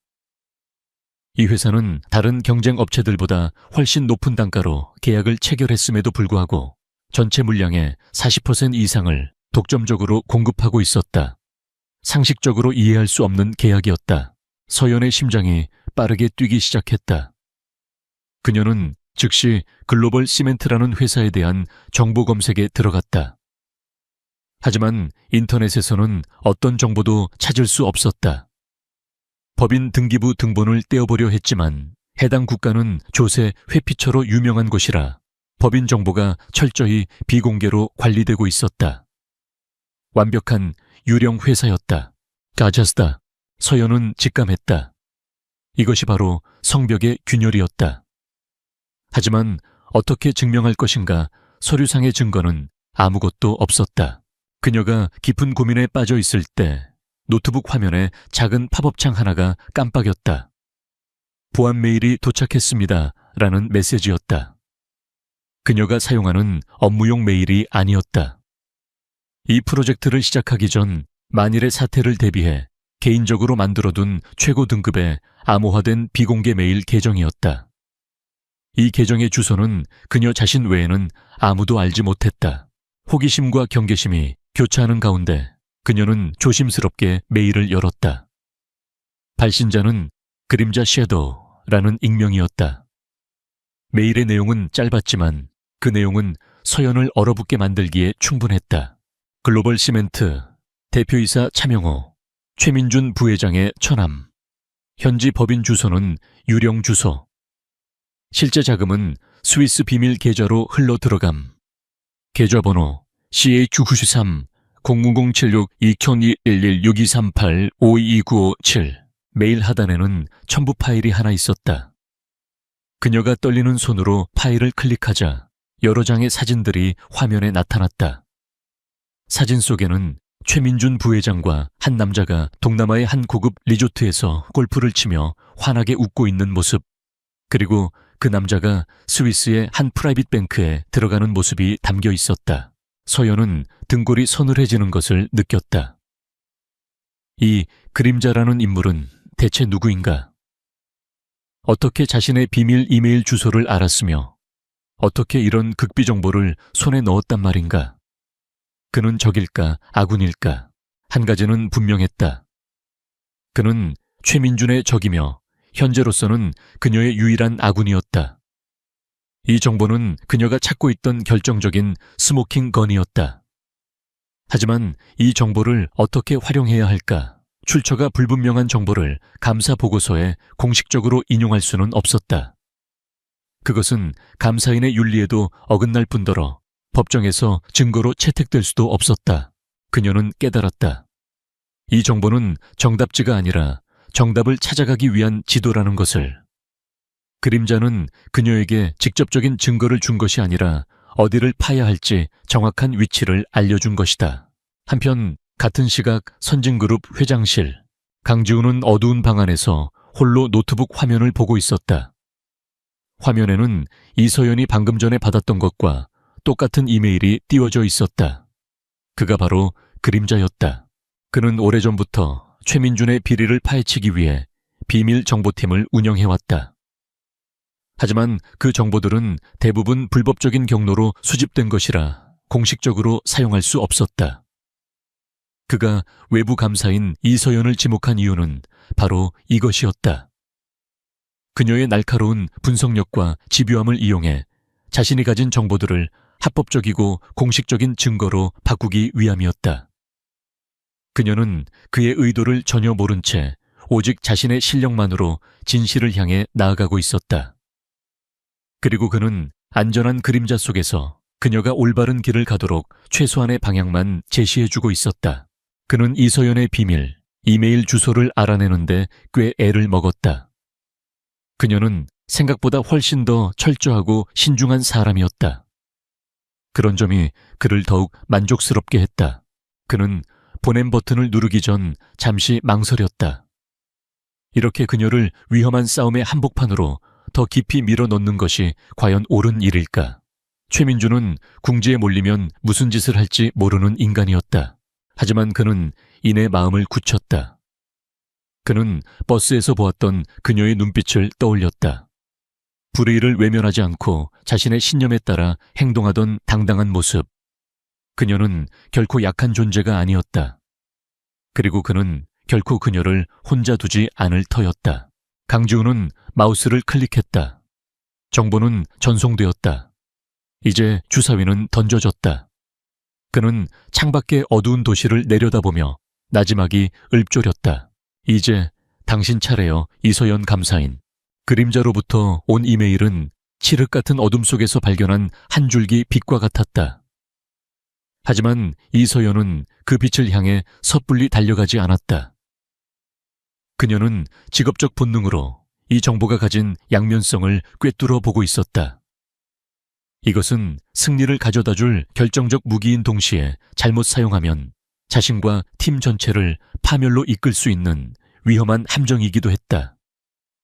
이 회사는 다른 경쟁 업체들보다 훨씬 높은 단가로 계약을 체결했음에도 불구하고 전체 물량의 40% 이상을 독점적으로 공급하고 있었다. 상식적으로 이해할 수 없는 계약이었다. 서연의 심장이 빠르게 뛰기 시작했다. 그녀는 즉시 글로벌 시멘트라는 회사에 대한 정보 검색에 들어갔다. 하지만 인터넷에서는 어떤 정보도 찾을 수 없었다. 법인 등기부 등본을 떼어보려 했지만 해당 국가는 조세 회피처로 유명한 곳이라 법인 정보가 철저히 비공개로 관리되고 있었다. 완벽한 유령 회사였다. 가자스다. 서연은 직감했다. 이것이 바로 성벽의 균열이었다. 하지만 어떻게 증명할 것인가 서류상의 증거는 아무것도 없었다. 그녀가 깊은 고민에 빠져 있을 때 노트북 화면에 작은 팝업창 하나가 깜빡였다. 보안 메일이 도착했습니다. 라는 메시지였다. 그녀가 사용하는 업무용 메일이 아니었다. 이 프로젝트를 시작하기 전 만일의 사태를 대비해 개인적으로 만들어둔 최고 등급의 암호화된 비공개 메일 계정이었다. 이 계정의 주소는 그녀 자신 외에는 아무도 알지 못했다. 호기심과 경계심이 교차하는 가운데 그녀는 조심스럽게 메일을 열었다. 발신자는 그림자 섀도우라는 익명이었다. 메일의 내용은 짧았지만 그 내용은 서연을 얼어붙게 만들기에 충분했다. 글로벌 시멘트 대표이사 차명호, 최민준 부회장의 처남, 현지 법인 주소는 유령 주소, 실제 자금은 스위스 비밀 계좌로 흘러 들어감, 계좌번호 CH93 00076 2011 6238 52957. 메일 하단에는 첨부 파일이 하나 있었다. 그녀가 떨리는 손으로 파일을 클릭하자 여러 장의 사진들이 화면에 나타났다. 사진 속에는 최민준 부회장과 한 남자가 동남아의 한 고급 리조트에서 골프를 치며 환하게 웃고 있는 모습, 그리고 그 남자가 스위스의 한 프라이빗 뱅크에 들어가는 모습이 담겨 있었다. 서연은 등골이 서늘해지는 것을 느꼈다. 이 그림자라는 인물은 대체 누구인가? 어떻게 자신의 비밀 이메일 주소를 알았으며 어떻게 이런 극비 정보를 손에 넣었단 말인가? 그는 적일까 아군일까? 한 가지는 분명했다. 그는 최민준의 적이며 현재로서는 그녀의 유일한 아군이었다. 이 정보는 그녀가 찾고 있던 결정적인 스모킹 건이었다. 하지만 이 정보를 어떻게 활용해야 할까? 출처가 불분명한 정보를 감사 보고서에 공식적으로 인용할 수는 없었다. 그것은 감사인의 윤리에도 어긋날 뿐더러 법정에서 증거로 채택될 수도 없었다. 그녀는 깨달았다. 이 정보는 정답지가 아니라 정답을 찾아가기 위한 지도라는 것을. 그림자는 그녀에게 직접적인 증거를 준 것이 아니라 어디를 파야 할지 정확한 위치를 알려준 것이다. 한편 같은 시각 선진그룹 회장실, 강지우는 어두운 방 안에서 홀로 노트북 화면을 보고 있었다. 화면에는 이서연이 방금 전에 받았던 것과 똑같은 이메일이 띄워져 있었다. 그가 바로 그림자였다. 그는 오래전부터 최민준의 비리를 파헤치기 위해 비밀 정보팀을 운영해왔다. 하지만 그 정보들은 대부분 불법적인 경로로 수집된 것이라 공식적으로 사용할 수 없었다. 그가 외부 감사인 이서연을 지목한 이유는 바로 이것이었다. 그녀의 날카로운 분석력과 집요함을 이용해 자신이 가진 정보들을 합법적이고 공식적인 증거로 바꾸기 위함이었다. 그녀는 그의 의도를 전혀 모른 채 오직 자신의 실력만으로 진실을 향해 나아가고 있었다. 그리고 그는 안전한 그림자 속에서 그녀가 올바른 길을 가도록 최소한의 방향만 제시해주고 있었다. 그는 이서연의 비밀, 이메일 주소를 알아내는데 꽤 애를 먹었다. 그녀는 생각보다 훨씬 더 철저하고 신중한 사람이었다. 그런 점이 그를 더욱 만족스럽게 했다. 그는 보냄 버튼을 누르기 전 잠시 망설였다. 이렇게 그녀를 위험한 싸움의 한복판으로 더 깊이 밀어넣는 것이 과연 옳은 일일까? 최민준은 궁지에 몰리면 무슨 짓을 할지 모르는 인간이었다. 하지만 그는 이내 마음을 굳혔다. 그는 버스에서 보았던 그녀의 눈빛을 떠올렸다. 불의를 외면하지 않고 자신의 신념에 따라 행동하던 당당한 모습. 그녀는 결코 약한 존재가 아니었다. 그리고 그는 결코 그녀를 혼자 두지 않을 터였다. 강지우는 마우스를 클릭했다. 정보는 전송되었다. 이제 주사위는 던져졌다. 그는 창밖의 어두운 도시를 내려다보며 나지막이 읊조렸다. 이제 당신 차례여, 이서연 감사인. 그림자로부터 온 이메일은 칠흑 같은 어둠 속에서 발견한 한 줄기 빛과 같았다. 하지만 이서연은 그 빛을 향해 섣불리 달려가지 않았다. 그녀는 직업적 본능으로 이 정보가 가진 양면성을 꿰뚫어 보고 있었다. 이것은 승리를 가져다 줄 결정적 무기인 동시에 잘못 사용하면 자신과 팀 전체를 파멸로 이끌 수 있는 위험한 함정이기도 했다.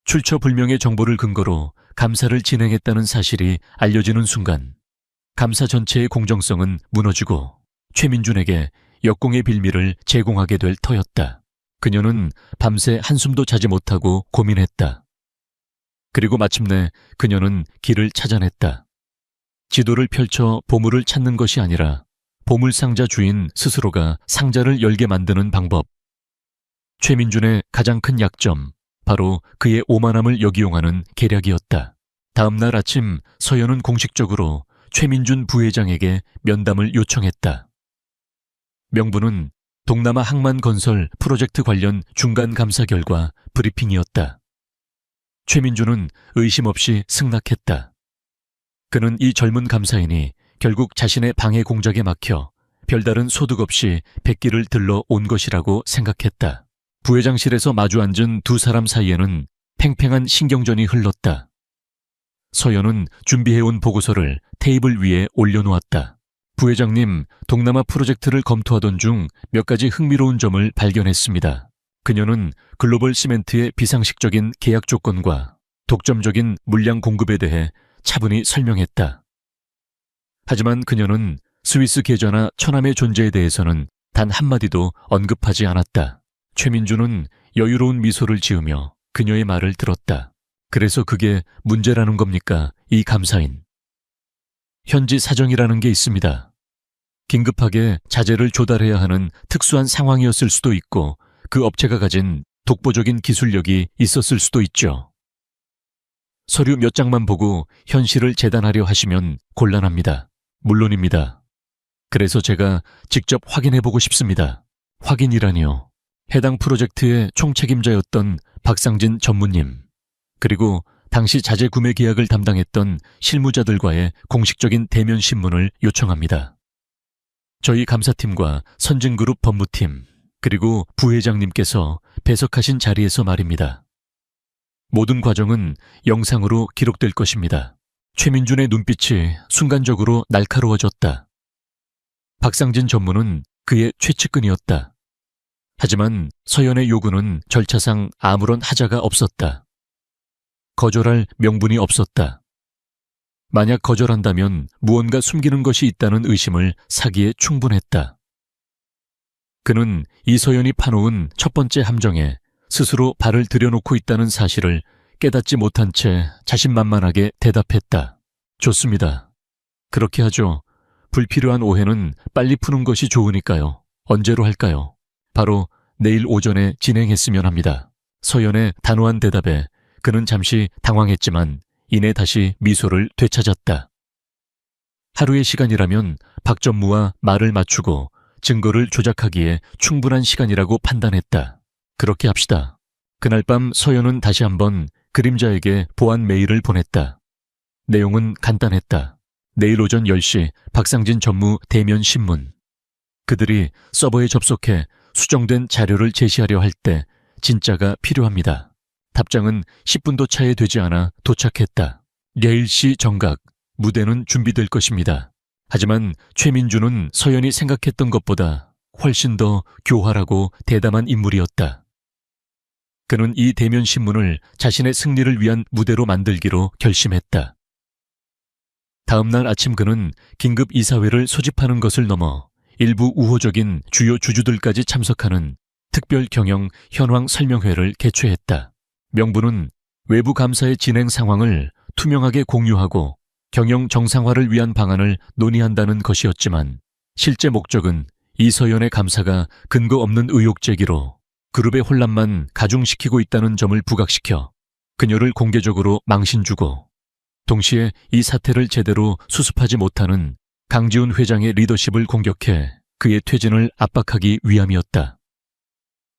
출처불명의 정보를 근거로 감사를 진행했다는 사실이 알려지는 순간 감사 전체의 공정성은 무너지고 최민준에게 역공의 빌미를 제공하게 될 터였다. 그녀는 밤새 한숨도 자지 못하고 고민했다. 그리고 마침내 그녀는 길을 찾아냈다. 지도를 펼쳐 보물을 찾는 것이 아니라 보물상자 주인 스스로가 상자를 열게 만드는 방법. 최민준의 가장 큰 약점, 바로 그의 오만함을 역이용하는 계략이었다. 다음 날 아침 서연은 공식적으로 최민준 부회장에게 면담을 요청했다. 명분은 동남아 항만건설 프로젝트 관련 중간 감사 결과 브리핑이었다. 최민준은 의심 없이 승낙했다. 그는 이 젊은 감사인이 결국 자신의 방해 공작에 막혀 별다른 소득 없이 백기를 들러 온 것이라고 생각했다. 부회장실에서 마주 앉은 두 사람 사이에는 팽팽한 신경전이 흘렀다. 서연은 준비해온 보고서를 테이블 위에 올려놓았다. 부회장님, 동남아 프로젝트를 검토하던 중 몇 가지 흥미로운 점을 발견했습니다. 그녀는 글로벌 시멘트의 비상식적인 계약 조건과 독점적인 물량 공급에 대해 차분히 설명했다. 하지만 그녀는 스위스 계좌나 천암의 존재에 대해서는 단 한마디도 언급하지 않았다. 최민준은 여유로운 미소를 지으며 그녀의 말을 들었다. 그래서 그게 문제라는 겁니까, 이 감사인? 현지 사정이라는 게 있습니다. 긴급하게 자재를 조달해야 하는 특수한 상황이었을 수도 있고 그 업체가 가진 독보적인 기술력이 있었을 수도 있죠. 서류 몇 장만 보고 현실을 재단하려 하시면 곤란합니다. 물론입니다. 그래서 제가 직접 확인해보고 싶습니다. 확인이라니요. 해당 프로젝트의 총책임자였던 박상진 전무님, 그리고 당시 자재 구매 계약을 담당했던 실무자들과의 공식적인 대면 신문을 요청합니다. 저희 감사팀과 선진그룹 법무팀, 그리고 부회장님께서 배석하신 자리에서 말입니다. 모든 과정은 영상으로 기록될 것입니다. 최민준의 눈빛이 순간적으로 날카로워졌다. 박상진 전무는 그의 최측근이었다. 하지만 서연의 요구는 절차상 아무런 하자가 없었다. 거절할 명분이 없었다. 만약 거절한다면 무언가 숨기는 것이 있다는 의심을 사기에 충분했다. 그는 이서연이 파놓은 첫 번째 함정에 스스로 발을 들여놓고 있다는 사실을 깨닫지 못한 채 자신만만하게 대답했다. 좋습니다. 그렇게 하죠. 불필요한 오해는 빨리 푸는 것이 좋으니까요. 언제로 할까요? 바로 내일 오전에 진행했으면 합니다. 서연의 단호한 대답에 그는 잠시 당황했지만 이내 다시 미소를 되찾았다. 하루의 시간이라면 박 전무와 말을 맞추고 증거를 조작하기에 충분한 시간이라고 판단했다. 그렇게 합시다. 그날 밤 서연은 다시 한번 그림자에게 보안 메일을 보냈다. 내용은 간단했다. 내일 오전 10시 박상진 전무 대면 신문. 그들이 서버에 접속해 수정된 자료를 제시하려 할 때 진짜가 필요합니다. 답장은 10분도 차에 되지 않아 도착했다. 내일시 정각, 무대는 준비될 것입니다. 하지만 최민준은 서연이 생각했던 것보다 훨씬 더 교활하고 대담한 인물이었다. 그는 이 대면 신문을 자신의 승리를 위한 무대로 만들기로 결심했다. 다음 날 아침 그는 긴급 이사회를 소집하는 것을 넘어 일부 우호적인 주요 주주들까지 참석하는 특별 경영 현황 설명회를 개최했다. 명분은 외부 감사의 진행 상황을 투명하게 공유하고 경영 정상화를 위한 방안을 논의한다는 것이었지만 실제 목적은 이서연의 감사가 근거 없는 의혹 제기로 그룹의 혼란만 가중시키고 있다는 점을 부각시켜 그녀를 공개적으로 망신 주고 동시에 이 사태를 제대로 수습하지 못하는 강지훈 회장의 리더십을 공격해 그의 퇴진을 압박하기 위함이었다.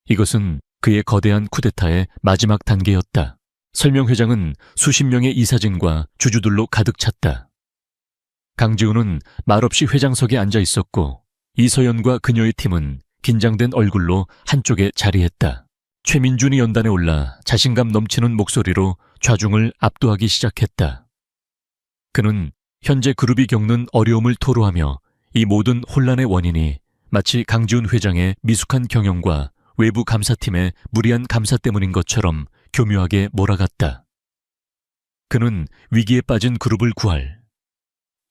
이것은 그의 거대한 쿠데타의 마지막 단계였다. 설명회장은 수십 명의 이사진과 주주들로 가득 찼다. 강지훈은 말없이 회장석에 앉아 있었고 이서연과 그녀의 팀은 긴장된 얼굴로 한쪽에 자리했다. 최민준이 연단에 올라 자신감 넘치는 목소리로 좌중을 압도하기 시작했다. 그는 현재 그룹이 겪는 어려움을 토로하며 이 모든 혼란의 원인이 마치 강지훈 회장의 미숙한 경영과 외부 감사팀의 무리한 감사 때문인 것처럼 교묘하게 몰아갔다. 그는 위기에 빠진 그룹을 구할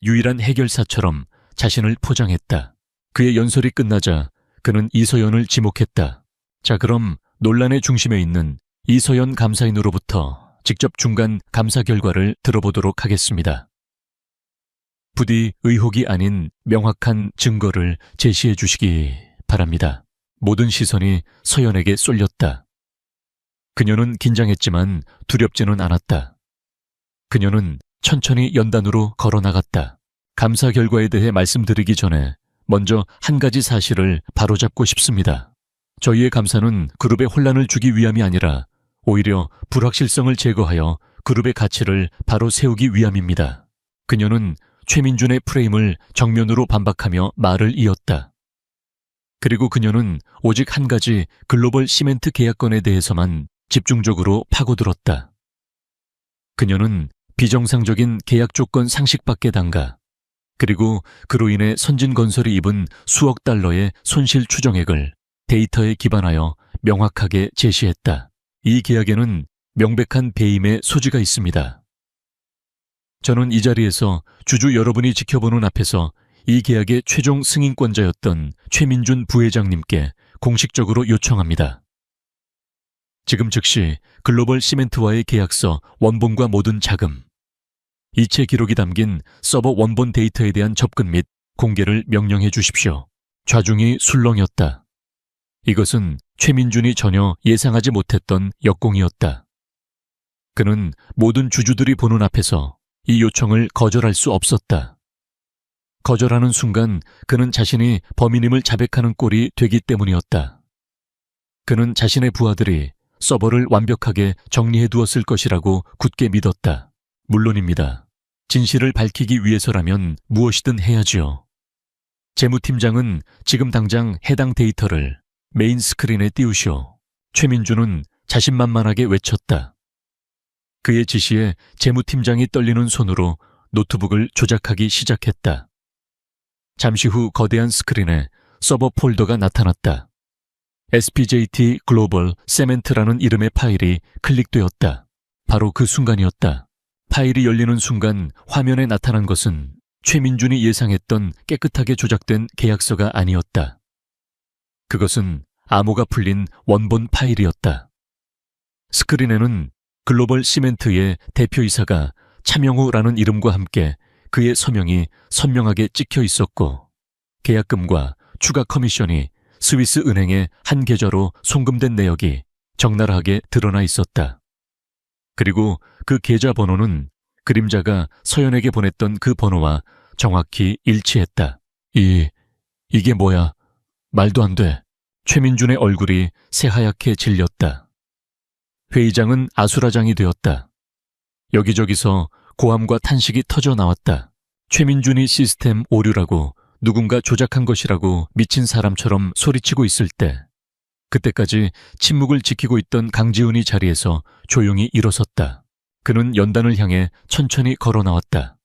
유일한 해결사처럼 자신을 포장했다. 그의 연설이 끝나자 그는 이서연을 지목했다. 자, 그럼 논란의 중심에 있는 이서연 감사인으로부터 직접 중간 감사 결과를 들어보도록 하겠습니다. 부디 의혹이 아닌 명확한 증거를 제시해 주시기 바랍니다. 모든 시선이 서연에게 쏠렸다. 그녀는 긴장했지만 두렵지는 않았다. 그녀는 천천히 연단으로 걸어나갔다. 감사 결과에 대해 말씀드리기 전에 먼저 한 가지 사실을 바로잡고 싶습니다. 저희의 감사는 그룹에 혼란을 주기 위함이 아니라 오히려 불확실성을 제거하여 그룹의 가치를 바로 세우기 위함입니다. 그녀는 최민준의 프레임을 정면으로 반박하며 말을 이었다. 그리고 그녀는 오직 한 가지 글로벌 시멘트 계약건에 대해서만 집중적으로 파고들었다. 그녀는 비정상적인 계약 조건 상식밖에 담가 그리고 그로 인해 선진건설이 입은 수억 달러의 손실 추정액을 데이터에 기반하여 명확하게 제시했다. 이 계약에는 명백한 배임의 소지가 있습니다. 저는 이 자리에서 주주 여러분이 지켜보는 앞에서 이 계약의 최종 승인권자였던 최민준 부회장님께 공식적으로 요청합니다. 지금 즉시 글로벌 시멘트와의 계약서 원본과 모든 자금, 이체 기록이 담긴 서버 원본 데이터에 대한 접근 및 공개를 명령해 주십시오. 좌중이 술렁였다. 이것은 최민준이 전혀 예상하지 못했던 역공이었다. 그는 모든 주주들이 보는 앞에서 이 요청을 거절할 수 없었다. 거절하는 순간 그는 자신이 범인임을 자백하는 꼴이 되기 때문이었다. 그는 자신의 부하들이 서버를 완벽하게 정리해 두었을 것이라고 굳게 믿었다. 물론입니다. 진실을 밝히기 위해서라면 무엇이든 해야지요. 재무팀장은 지금 당장 해당 데이터를 메인 스크린에 띄우시오. 최민준은 자신만만하게 외쳤다. 그의 지시에 재무팀장이 떨리는 손으로 노트북을 조작하기 시작했다. 잠시 후 거대한 스크린에 서버 폴더가 나타났다. SPJT 글로벌 세멘트라는 이름의 파일이 클릭되었다. 바로 그 순간이었다. 파일이 열리는 순간 화면에 나타난 것은 최민준이 예상했던 깨끗하게 조작된 계약서가 아니었다. 그것은 암호가 풀린 원본 파일이었다. 스크린에는 글로벌 시멘트의 대표이사가 차명우라는 이름과 함께 그의 서명이 선명하게 찍혀 있었고 계약금과 추가 커미션이 스위스 은행의 한 계좌로 송금된 내역이 적나라하게 드러나 있었다. 그리고 그 계좌 번호는 그림자가 서연에게 보냈던 그 번호와 정확히 일치했다. 이게 뭐야? 말도 안 돼. 최민준의 얼굴이 새하얗게 질렸다. 회의장은 아수라장이 되었다. 여기저기서 고함과 탄식이 터져 나왔다. 최민준이 시스템 오류라고 누군가 조작한 것이라고 미친 사람처럼 소리치고 있을 때 그때까지 침묵을 지키고 있던 강지훈이 자리에서 조용히 일어섰다. 그는 연단을 향해 천천히 걸어 나왔다.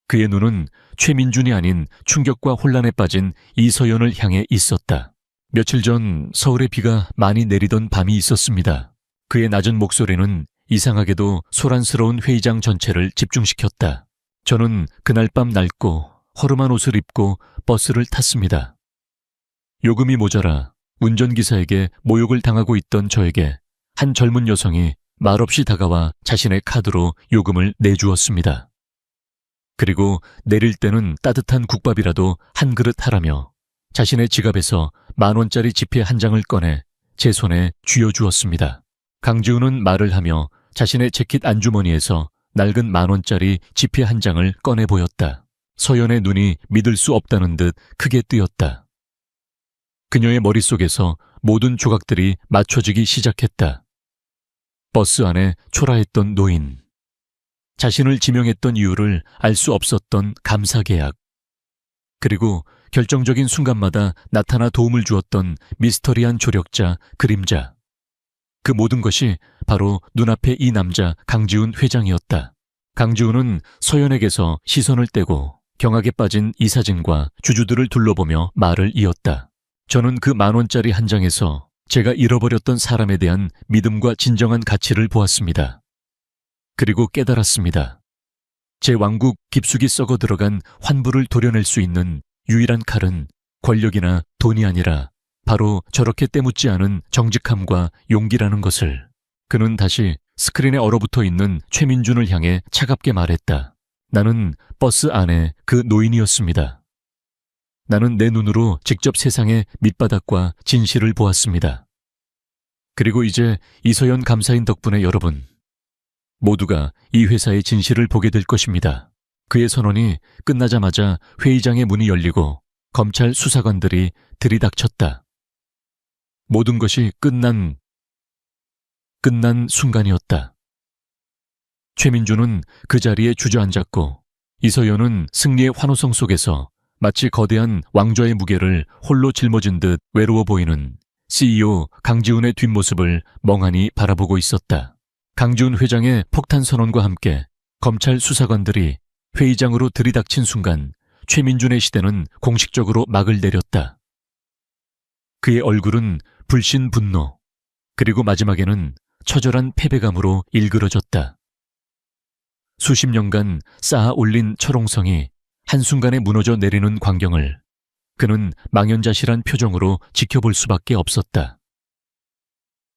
그의 눈은 최민준이 아닌 충격과 혼란에 빠진 이서연을 향해 있었다. 며칠 전 서울에 비가 많이 내리던 밤이 있었습니다. 그의 낮은 목소리는 이상하게도 소란스러운 회의장 전체를 집중시켰다. 저는 그날 밤 낡고 허름한 옷을 입고 버스를 탔습니다. 요금이 모자라 운전기사에게 모욕을 당하고 있던 저에게 한 젊은 여성이 말없이 다가와 자신의 카드로 요금을 내주었습니다. 그리고 내릴 때는 따뜻한 국밥이라도 한 그릇 하라며 자신의 지갑에서 10,000원짜리 지폐 한 장을 꺼내 제 손에 쥐어주었습니다. 강지훈은 말을 하며 자신의 재킷 안주머니에서 낡은 10,000원짜리 지폐 한 장을 꺼내 보였다. 서연의 눈이 믿을 수 없다는 듯 크게 뜨였다. 그녀의 머릿속에서 모든 조각들이 맞춰지기 시작했다. 버스 안에 초라했던 노인, 자신을 지명했던 이유를 알 수 없었던 감사계약, 그리고 결정적인 순간마다 나타나 도움을 주었던 미스터리한 조력자 그림자. 그 모든 것이 바로 눈앞의 이 남자 강지훈 회장이었다. 강지훈은 서연에게서 시선을 떼고 경악에 빠진 이사진과 주주들을 둘러보며 말을 이었다. 저는 그 10,000원짜리 한 장에서 제가 잃어버렸던 사람에 대한 믿음과 진정한 가치를 보았습니다. 그리고 깨달았습니다. 제 왕국 깊숙이 썩어 들어간 환부를 도려낼 수 있는 유일한 칼은 권력이나 돈이 아니라 바로 저렇게 때묻지 않은 정직함과 용기라는 것을. 그는 다시 스크린에 얼어붙어 있는 최민준을 향해 차갑게 말했다. 나는 버스 안에 그 노인이었습니다. 나는 내 눈으로 직접 세상의 밑바닥과 진실을 보았습니다. 그리고 이제 이서연 감사인 덕분에 여러분 모두가 이 회사의 진실을 보게 될 것입니다. 그의 선언이 끝나자마자 회의장의 문이 열리고 검찰 수사관들이 들이닥쳤다. 모든 것이 끝난 순간이었다. 최민준은 그 자리에 주저앉았고 이서연은 승리의 환호성 속에서 마치 거대한 왕좌의 무게를 홀로 짊어진 듯 외로워 보이는 CEO 강지훈의 뒷모습을 멍하니 바라보고 있었다. 강지훈 회장의 폭탄 선언과 함께 검찰 수사관들이 회의장으로 들이닥친 순간 최민준의 시대는 공식적으로 막을 내렸다. 그의 얼굴은 불신 분노, 그리고 마지막에는 처절한 패배감으로 일그러졌다. 수십 년간 쌓아 올린 철옹성이 한순간에 무너져 내리는 광경을 그는 망연자실한 표정으로 지켜볼 수밖에 없었다.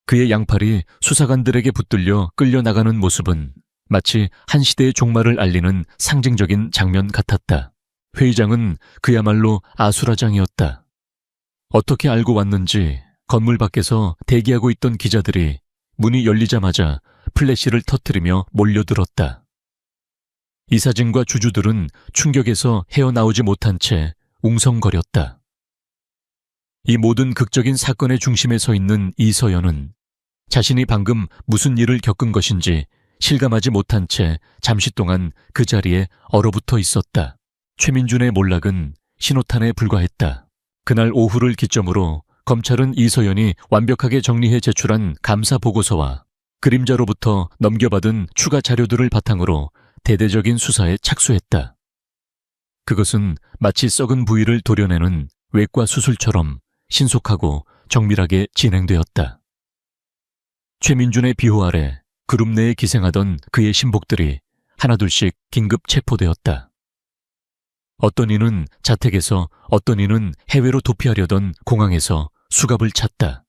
그의 양팔이 수사관들에게 붙들려 끌려나가는 모습은 마치 한 시대의 종말을 알리는 상징적인 장면 같았다. 회의장은 그야말로 아수라장이었다. 어떻게 알고 왔는지 건물 밖에서 대기하고 있던 기자들이 문이 열리자마자 플래시를 터뜨리며 몰려들었다. 이사진과 주주들은 충격에서 헤어나오지 못한 채 웅성거렸다. 이 모든 극적인 사건의 중심에 서 있는 이서연은 자신이 방금 무슨 일을 겪은 것인지 실감하지 못한 채 잠시 동안 그 자리에 얼어붙어 있었다. 최민준의 몰락은 신호탄에 불과했다. 그날 오후를 기점으로 검찰은 이서연이 완벽하게 정리해 제출한 감사 보고서와 그림자로부터 넘겨받은 추가 자료들을 바탕으로 대대적인 수사에 착수했다. 그것은 마치 썩은 부위를 도려내는 외과 수술처럼 신속하고 정밀하게 진행되었다. 최민준의 비호 아래 그룹 내에 기생하던 그의 신복들이 하나둘씩 긴급 체포되었다. 어떤 이는 자택에서, 어떤 이는 해외로 도피하려던 공항에서 수갑을 찼다.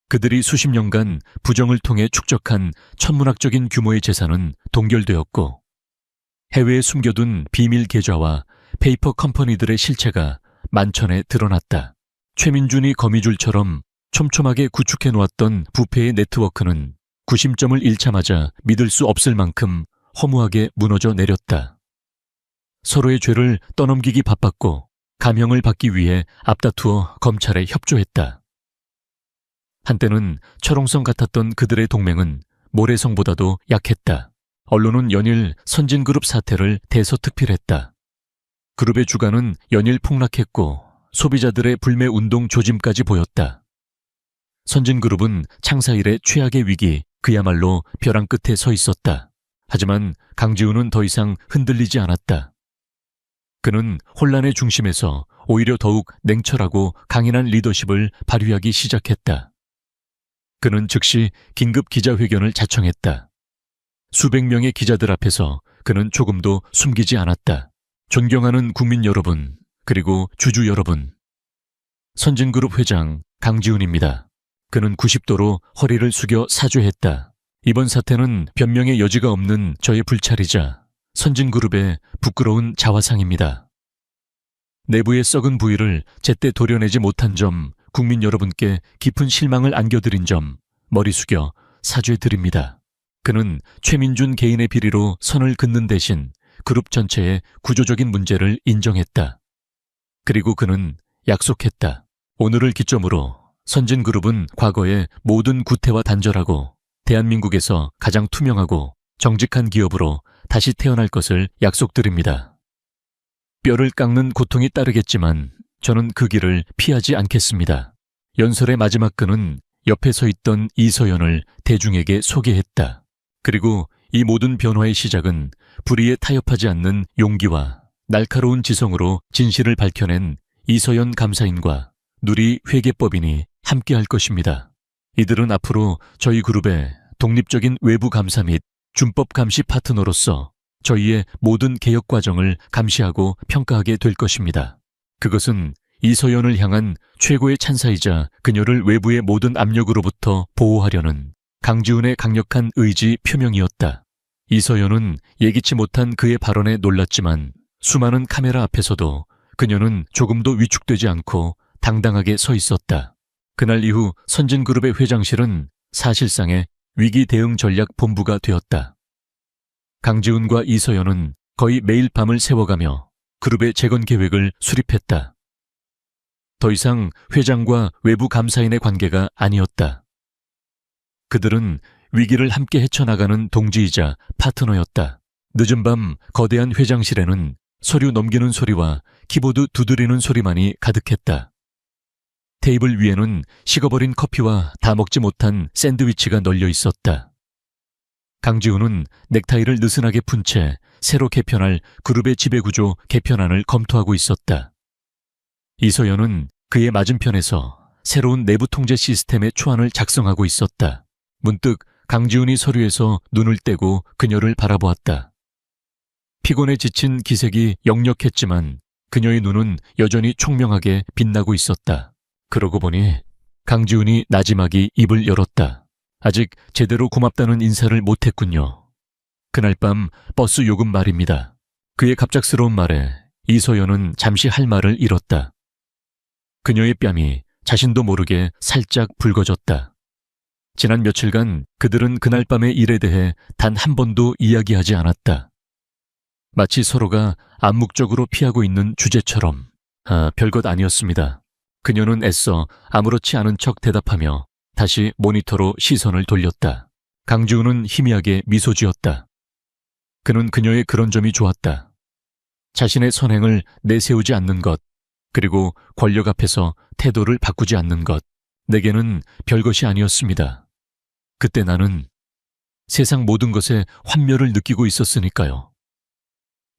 그들이 수십 년간 부정을 통해 축적한 천문학적인 규모의 재산은 동결되었고 해외에 숨겨둔 비밀 계좌와 페이퍼 컴퍼니들의 실체가 만천에 드러났다. 최민준이 거미줄처럼 촘촘하게 구축해 놓았던 부패의 네트워크는 구심점을 잃자마자 믿을 수 없을 만큼 허무하게 무너져 내렸다. 서로의 죄를 떠넘기기 바빴고 감형을 받기 위해 앞다투어 검찰에 협조했다. 한때는 철옹성 같았던 그들의 동맹은 모래성보다도 약했다. 언론은 연일 선진그룹 사태를 대서특필했다. 그룹의 주가는 연일 폭락했고 소비자들의 불매운동 조짐까지 보였다. 선진그룹은 창사 이래 최악의 위기, 그야말로 벼랑 끝에 서 있었다. 하지만 강지훈은 더 이상 흔들리지 않았다. 그는 혼란의 중심에서 오히려 더욱 냉철하고 강인한 리더십을 발휘하기 시작했다. 그는 즉시 긴급 기자회견을 자청했다. 수백 명의 기자들 앞에서 그는 조금도 숨기지 않았다. 존경하는 국민 여러분, 그리고 주주 여러분. 선진그룹 회장 강지훈입니다. 그는 90도로 허리를 숙여 사죄했다. 이번 사태는 변명의 여지가 없는 저의 불찰이자 선진그룹의 부끄러운 자화상입니다. 내부의 썩은 부위를 제때 도려내지 못한 점, 국민 여러분께 깊은 실망을 안겨드린 점 머리 숙여 사죄드립니다. 그는 최민준 개인의 비리로 선을 긋는 대신 그룹 전체의 구조적인 문제를 인정했다. 그리고 그는 약속했다. 오늘을 기점으로 선진그룹은 과거의 모든 구태와 단절하고 대한민국에서 가장 투명하고 정직한 기업으로 다시 태어날 것을 약속드립니다. 뼈를 깎는 고통이 따르겠지만 저는 그 길을 피하지 않겠습니다. 연설의 마지막 끈은 옆에 서 있던 이서연을 대중에게 소개했다. 그리고 이 모든 변화의 시작은 불의에 타협하지 않는 용기와 날카로운 지성으로 진실을 밝혀낸 이서연 감사인과 누리 회계법인이 함께할 것입니다. 이들은 앞으로 저희 그룹의 독립적인 외부 감사 및 준법 감시 파트너로서 저희의 모든 개혁 과정을 감시하고 평가하게 될 것입니다. 그것은 이서연을 향한 최고의 찬사이자 그녀를 외부의 모든 압력으로부터 보호하려는 강지훈의 강력한 의지 표명이었다. 이서연은 예기치 못한 그의 발언에 놀랐지만 수많은 카메라 앞에서도 그녀는 조금도 위축되지 않고 당당하게 서 있었다. 그날 이후 선진그룹의 회장실은 사실상의 위기 대응 전략 본부가 되었다. 강지훈과 이서연은 거의 매일 밤을 새워가며 그룹의 재건 계획을 수립했다. 더 이상 회장과 외부 감사인의 관계가 아니었다. 그들은 위기를 함께 헤쳐나가는 동지이자 파트너였다. 늦은 밤 거대한 회장실에는 서류 넘기는 소리와 키보드 두드리는 소리만이 가득했다. 테이블 위에는 식어버린 커피와 다 먹지 못한 샌드위치가 널려 있었다. 강지훈은 넥타이를 느슨하게 푼 채 새로 개편할 그룹의 지배구조 개편안을 검토하고 있었다. 이서연은 그의 맞은편에서 새로운 내부 통제 시스템의 초안을 작성하고 있었다. 문득 강지훈이 서류에서 눈을 떼고 그녀를 바라보았다. 피곤에 지친 기색이 역력했지만 그녀의 눈은 여전히 총명하게 빛나고 있었다. 그러고 보니 강지훈이 나지막이 입을 열었다. 아직 제대로 고맙다는 인사를 못했군요. 그날 밤 버스 요금 말입니다. 그의 갑작스러운 말에 이서연은 잠시 할 말을 잃었다. 그녀의 뺨이 자신도 모르게 살짝 붉어졌다. 지난 며칠간 그들은 그날 밤의 일에 대해 단 한 번도 이야기하지 않았다. 마치 서로가 암묵적으로 피하고 있는 주제처럼. 별것 아니었습니다. 그녀는 애써 아무렇지 않은 척 대답하며 다시 모니터로 시선을 돌렸다. 강지훈은 희미하게 미소 지었다. 그는 그녀의 그런 점이 좋았다. 자신의 선행을 내세우지 않는 것, 그리고 권력 앞에서 태도를 바꾸지 않는 것. 내게는 별것이 아니었습니다. 그때 나는 세상 모든 것에 환멸을 느끼고 있었으니까요.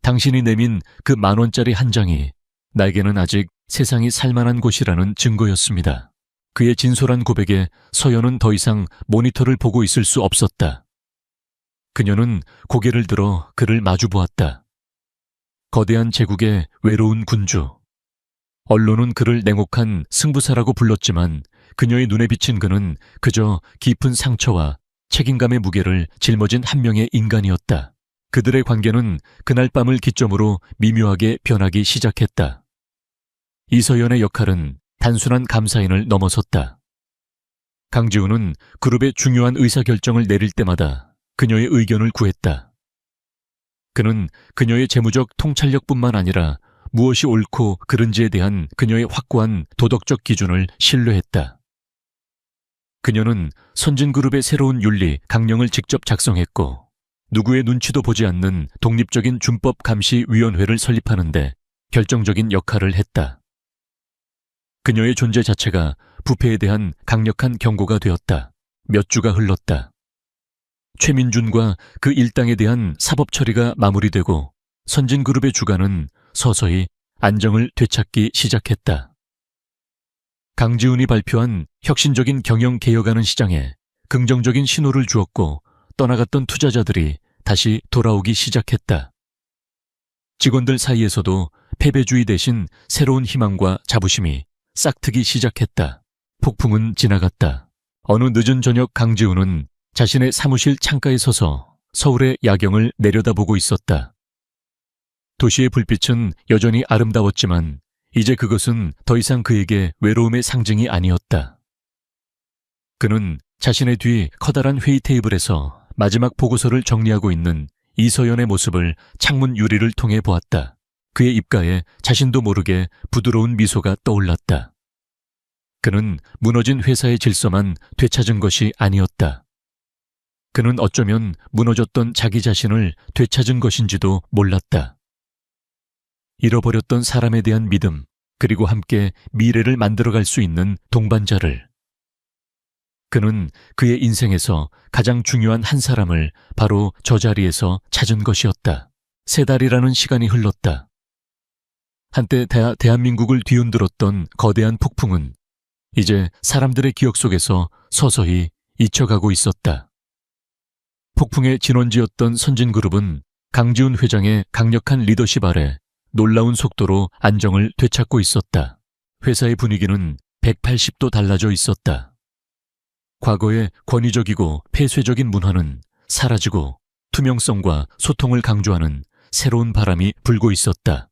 당신이 내민 그 10,000원짜리 한 장이 나에게는 아직 세상이 살만한 곳이라는 증거였습니다. 그의 진솔한 고백에 서연은 더 이상 모니터를 보고 있을 수 없었다. 그녀는 고개를 들어 그를 마주보았다. 거대한 제국의 외로운 군주. 언론은 그를 냉혹한 승부사라고 불렀지만 그녀의 눈에 비친 그는 그저 깊은 상처와 책임감의 무게를 짊어진 한 명의 인간이었다. 그들의 관계는 그날 밤을 기점으로 미묘하게 변하기 시작했다. 이서연의 역할은 단순한 감사인을 넘어섰다. 강지훈은 그룹의 중요한 의사결정을 내릴 때마다 그녀의 의견을 구했다. 그는 그녀의 재무적 통찰력뿐만 아니라 무엇이 옳고 그른지에 대한 그녀의 확고한 도덕적 기준을 신뢰했다. 그녀는 선진그룹의 새로운 윤리, 강령을 직접 작성했고 누구의 눈치도 보지 않는 독립적인 준법감시위원회를 설립하는데 결정적인 역할을 했다. 그녀의 존재 자체가 부패에 대한 강력한 경고가 되었다. 몇 주가 흘렀다. 최민준과 그 일당에 대한 사법 처리가 마무리되고 선진그룹의 주가는 서서히 안정을 되찾기 시작했다. 강지훈이 발표한 혁신적인 경영 개혁안은 시장에 긍정적인 신호를 주었고 떠나갔던 투자자들이 다시 돌아오기 시작했다. 직원들 사이에서도 패배주의 대신 새로운 희망과 자부심이 싹트기 시작했다. 폭풍은 지나갔다. 어느 늦은 저녁 강지훈은 자신의 사무실 창가에 서서 서울의 야경을 내려다보고 있었다. 도시의 불빛은 여전히 아름다웠지만 이제 그것은 더 이상 그에게 외로움의 상징이 아니었다. 그는 자신의 뒤 커다란 회의 테이블에서 마지막 보고서를 정리하고 있는 이서연의 모습을 창문 유리를 통해 보았다. 그의 입가에 자신도 모르게 부드러운 미소가 떠올랐다. 그는 무너진 회사의 질서만 되찾은 것이 아니었다. 그는 어쩌면 무너졌던 자기 자신을 되찾은 것인지도 몰랐다. 잃어버렸던 사람에 대한 믿음, 그리고 함께 미래를 만들어갈 수 있는 동반자를. 그는 그의 인생에서 가장 중요한 한 사람을 바로 저 자리에서 찾은 것이었다. 3달이라는 시간이 흘렀다. 한때 대한민국을 뒤흔들었던 거대한 폭풍은 이제 사람들의 기억 속에서 서서히 잊혀가고 있었다. 폭풍의 진원지였던 선진그룹은 강지훈 회장의 강력한 리더십 아래 놀라운 속도로 안정을 되찾고 있었다. 회사의 분위기는 180도 달라져 있었다. 과거의 권위적이고 폐쇄적인 문화는 사라지고 투명성과 소통을 강조하는 새로운 바람이 불고 있었다.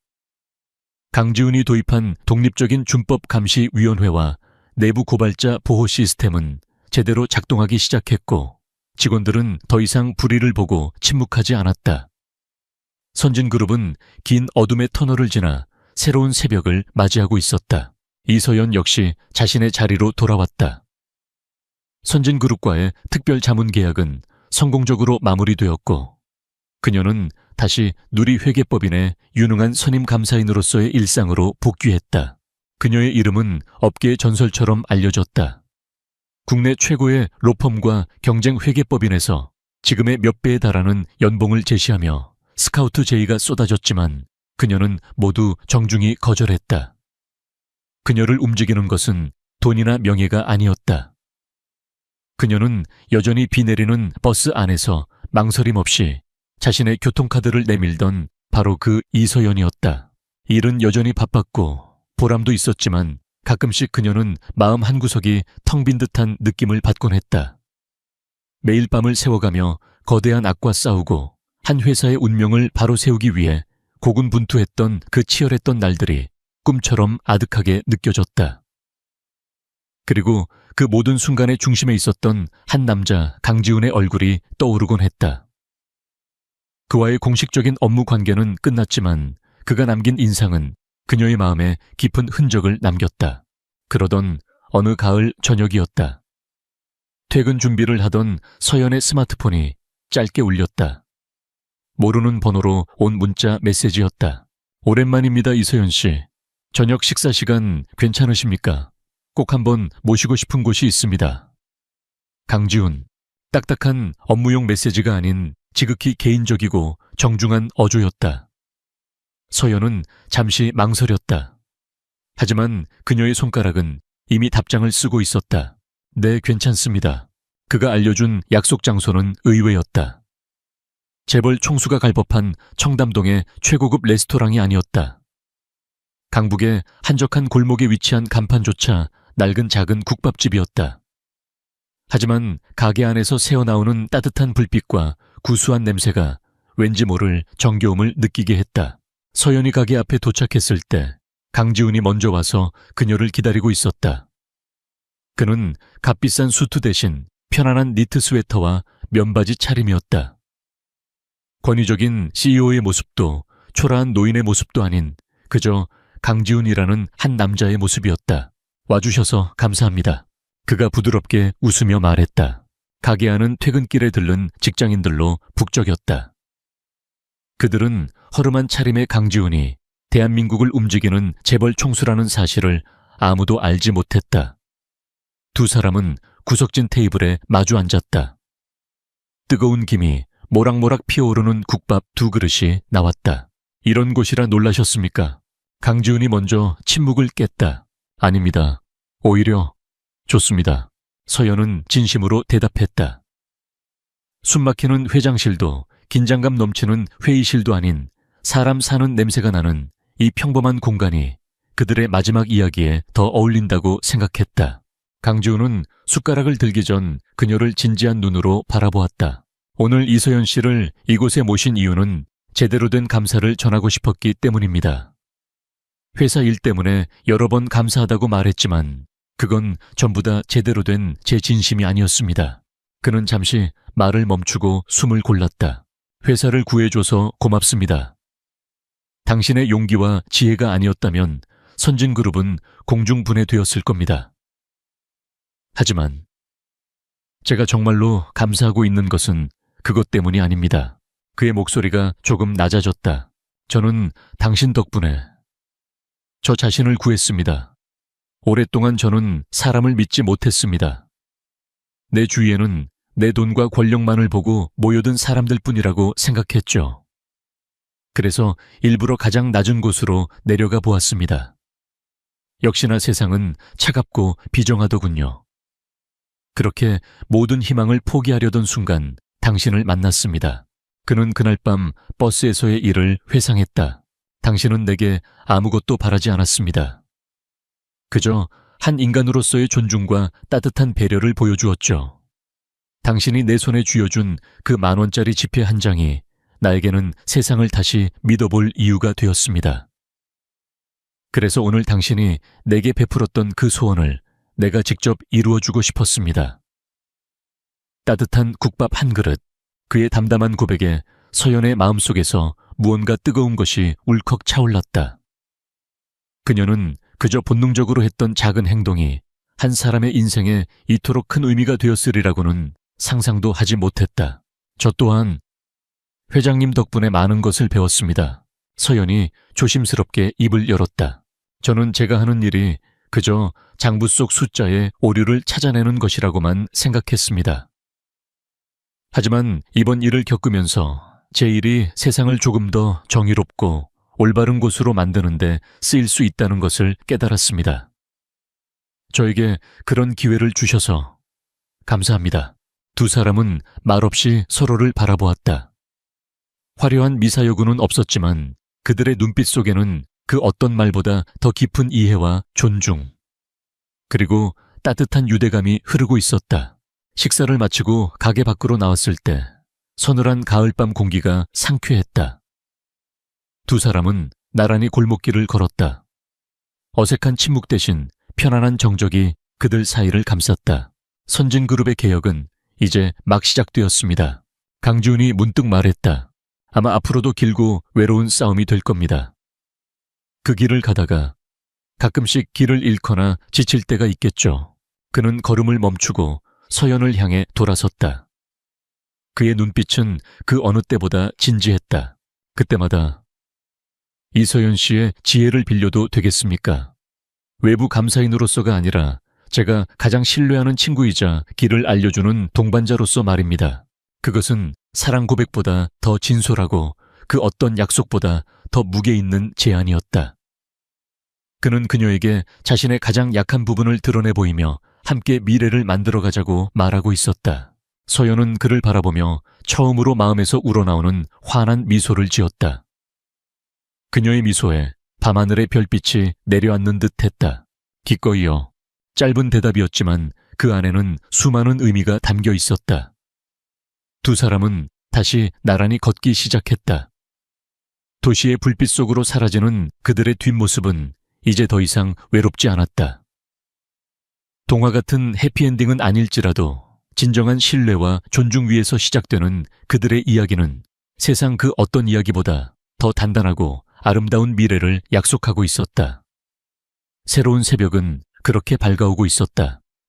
강지훈이 도입한 독립적인 준법감시위원회와 내부 고발자 보호 시스템은 제대로 작동하기 시작했고 직원들은 더 이상 불의를 보고 침묵하지 않았다. 선진그룹은 긴 어둠의 터널을 지나 새로운 새벽을 맞이하고 있었다. 이서연 역시 자신의 자리로 돌아왔다. 선진그룹과의 특별 자문 계약은 성공적으로 마무리되었고 그녀는 다시 누리회계법인의 유능한 선임 감사인으로서의 일상으로 복귀했다. 그녀의 이름은 업계의 전설처럼 알려졌다. 국내 최고의 로펌과 경쟁회계법인에서 지금의 몇 배에 달하는 연봉을 제시하며 스카우트 제의가 쏟아졌지만 그녀는 모두 정중히 거절했다. 그녀를 움직이는 것은 돈이나 명예가 아니었다. 그녀는 여전히 비 내리는 버스 안에서 망설임 없이 자신의 교통카드를 내밀던 바로 그 이서연이었다. 일은 여전히 바빴고 보람도 있었지만 가끔씩 그녀는 마음 한구석이 텅 빈 듯한 느낌을 받곤 했다. 매일 밤을 새워가며 거대한 악과 싸우고 한 회사의 운명을 바로 세우기 위해 고군분투했던 그 치열했던 날들이 꿈처럼 아득하게 느껴졌다. 그리고 그 모든 순간의 중심에 있었던 한 남자 강지훈의 얼굴이 떠오르곤 했다. 그와의 공식적인 업무 관계는 끝났지만 그가 남긴 인상은 그녀의 마음에 깊은 흔적을 남겼다. 그러던 어느 가을 저녁이었다. 퇴근 준비를 하던 서연의 스마트폰이 짧게 울렸다. 모르는 번호로 온 문자 메시지였다. 오랜만입니다, 이서연 씨. 저녁 식사 시간 괜찮으십니까? 꼭 한번 모시고 싶은 곳이 있습니다. 강지훈. 딱딱한 업무용 메시지가 아닌 지극히 개인적이고 정중한 어조였다. 서연은 잠시 망설였다. 하지만 그녀의 손가락은 이미 답장을 쓰고 있었다. 네, 괜찮습니다. 그가 알려준 약속 장소는 의외였다. 재벌 총수가 갈 법한 청담동의 최고급 레스토랑이 아니었다. 강북의 한적한 골목에 위치한 간판조차 낡은 작은 국밥집이었다. 하지만 가게 안에서 새어나오는 따뜻한 불빛과 구수한 냄새가 왠지 모를 정겨움을 느끼게 했다. 서연이 가게 앞에 도착했을 때 강지훈이 먼저 와서 그녀를 기다리고 있었다. 그는 값비싼 수트 대신 편안한 니트 스웨터와 면바지 차림이었다. 권위적인 CEO의 모습도 초라한 노인의 모습도 아닌 그저 강지훈이라는 한 남자의 모습이었다. 와주셔서 감사합니다. 그가 부드럽게 웃으며 말했다. 가게 안은 퇴근길에 들른 직장인들로 북적였다. 그들은 허름한 차림의 강지훈이 대한민국을 움직이는 재벌 총수라는 사실을 아무도 알지 못했다. 두 사람은 구석진 테이블에 마주 앉았다. 뜨거운 김이 모락모락 피어오르는 국밥 2그릇이 나왔다. 이런 곳이라 놀라셨습니까? 강지훈이 먼저 침묵을 깼다. 아닙니다. 오히려 좋습니다. 서연은 진심으로 대답했다. 숨막히는 회장실도 긴장감 넘치는 회의실도 아닌 사람 사는 냄새가 나는 이 평범한 공간이 그들의 마지막 이야기에 더 어울린다고 생각했다. 강지훈은 숟가락을 들기 전 그녀를 진지한 눈으로 바라보았다. 오늘 이서연 씨를 이곳에 모신 이유는 제대로 된 감사를 전하고 싶었기 때문입니다. 회사 일 때문에 여러 번 감사하다고 말했지만 그건 전부 다 제대로 된 제 진심이 아니었습니다. 그는 잠시 말을 멈추고 숨을 골랐다. 회사를 구해줘서 고맙습니다. 당신의 용기와 지혜가 아니었다면 선진그룹은 공중분해되었을 겁니다. 하지만 제가 정말로 감사하고 있는 것은 그것 때문이 아닙니다. 그의 목소리가 조금 낮아졌다. 저는 당신 덕분에 저 자신을 구했습니다. 오랫동안 저는 사람을 믿지 못했습니다. 내 주위에는 내 돈과 권력만을 보고 모여든 사람들 뿐이라고 생각했죠. 그래서 일부러 가장 낮은 곳으로 내려가 보았습니다. 역시나 세상은 차갑고 비정하더군요. 그렇게 모든 희망을 포기하려던 순간 당신을 만났습니다. 그는 그날 밤 버스에서의 일을 회상했다. 당신은 내게 아무것도 바라지 않았습니다. 그저 한 인간으로서의 존중과 따뜻한 배려를 보여주었죠. 당신이 내 손에 쥐어준 그 10,000원짜리 지폐 한 장이 나에게는 세상을 다시 믿어볼 이유가 되었습니다. 그래서 오늘 당신이 내게 베풀었던 그 소원을 내가 직접 이루어주고 싶었습니다. 따뜻한 국밥 한 그릇, 그의 담담한 고백에 서연의 마음속에서 무언가 뜨거운 것이 울컥 차올랐다. 그녀는 그저 본능적으로 했던 작은 행동이 한 사람의 인생에 이토록 큰 의미가 되었으리라고는 상상도 하지 못했다. 저 또한 회장님 덕분에 많은 것을 배웠습니다. 서연이 조심스럽게 입을 열었다. 저는 제가 하는 일이 그저 장부 속 숫자에 오류를 찾아내는 것이라고만 생각했습니다. 하지만 이번 일을 겪으면서 제 일이 세상을 조금 더 정의롭고 올바른 곳으로 만드는데 쓰일 수 있다는 것을 깨달았습니다. 저에게 그런 기회를 주셔서 감사합니다. 두 사람은 말없이 서로를 바라보았다. 화려한 미사여구는 없었지만 그들의 눈빛 속에는 그 어떤 말보다 더 깊은 이해와 존중, 그리고 따뜻한 유대감이 흐르고 있었다. 식사를 마치고 가게 밖으로 나왔을 때 서늘한 가을밤 공기가 상쾌했다. 두 사람은 나란히 골목길을 걸었다. 어색한 침묵 대신 편안한 정적이 그들 사이를 감쌌다. 선진그룹의 개혁은 이제 막 시작되었습니다. 강지훈이 문득 말했다. 아마 앞으로도 길고 외로운 싸움이 될 겁니다. 그 길을 가다가 가끔씩 길을 잃거나 지칠 때가 있겠죠. 그는 걸음을 멈추고 서연을 향해 돌아섰다. 그의 눈빛은 그 어느 때보다 진지했다. 그때마다 이서연 씨의 지혜를 빌려도 되겠습니까? 외부 감사인으로서가 아니라 제가 가장 신뢰하는 친구이자 길을 알려주는 동반자로서 말입니다. 그것은 사랑 고백보다 더 진솔하고 그 어떤 약속보다 더 무게 있는 제안이었다. 그는 그녀에게 자신의 가장 약한 부분을 드러내 보이며 함께 미래를 만들어가자고 말하고 있었다. 서연은 그를 바라보며 처음으로 마음에서 우러나오는 환한 미소를 지었다. 그녀의 미소에 밤하늘의 별빛이 내려앉는 듯했다. 기꺼이요. 짧은 대답이었지만 그 안에는 수많은 의미가 담겨 있었다. 두 사람은 다시 나란히 걷기 시작했다. 도시의 불빛 속으로 사라지는 그들의 뒷모습은 이제 더 이상 외롭지 않았다. 동화 같은 해피엔딩은 아닐지라도 진정한 신뢰와 존중 위에서 시작되는 그들의 이야기는 세상 그 어떤 이야기보다 더 단단하고 아름다운 미래를 약속하고 있었다. 새로운 새벽은 그렇게 밝아오고 있었다.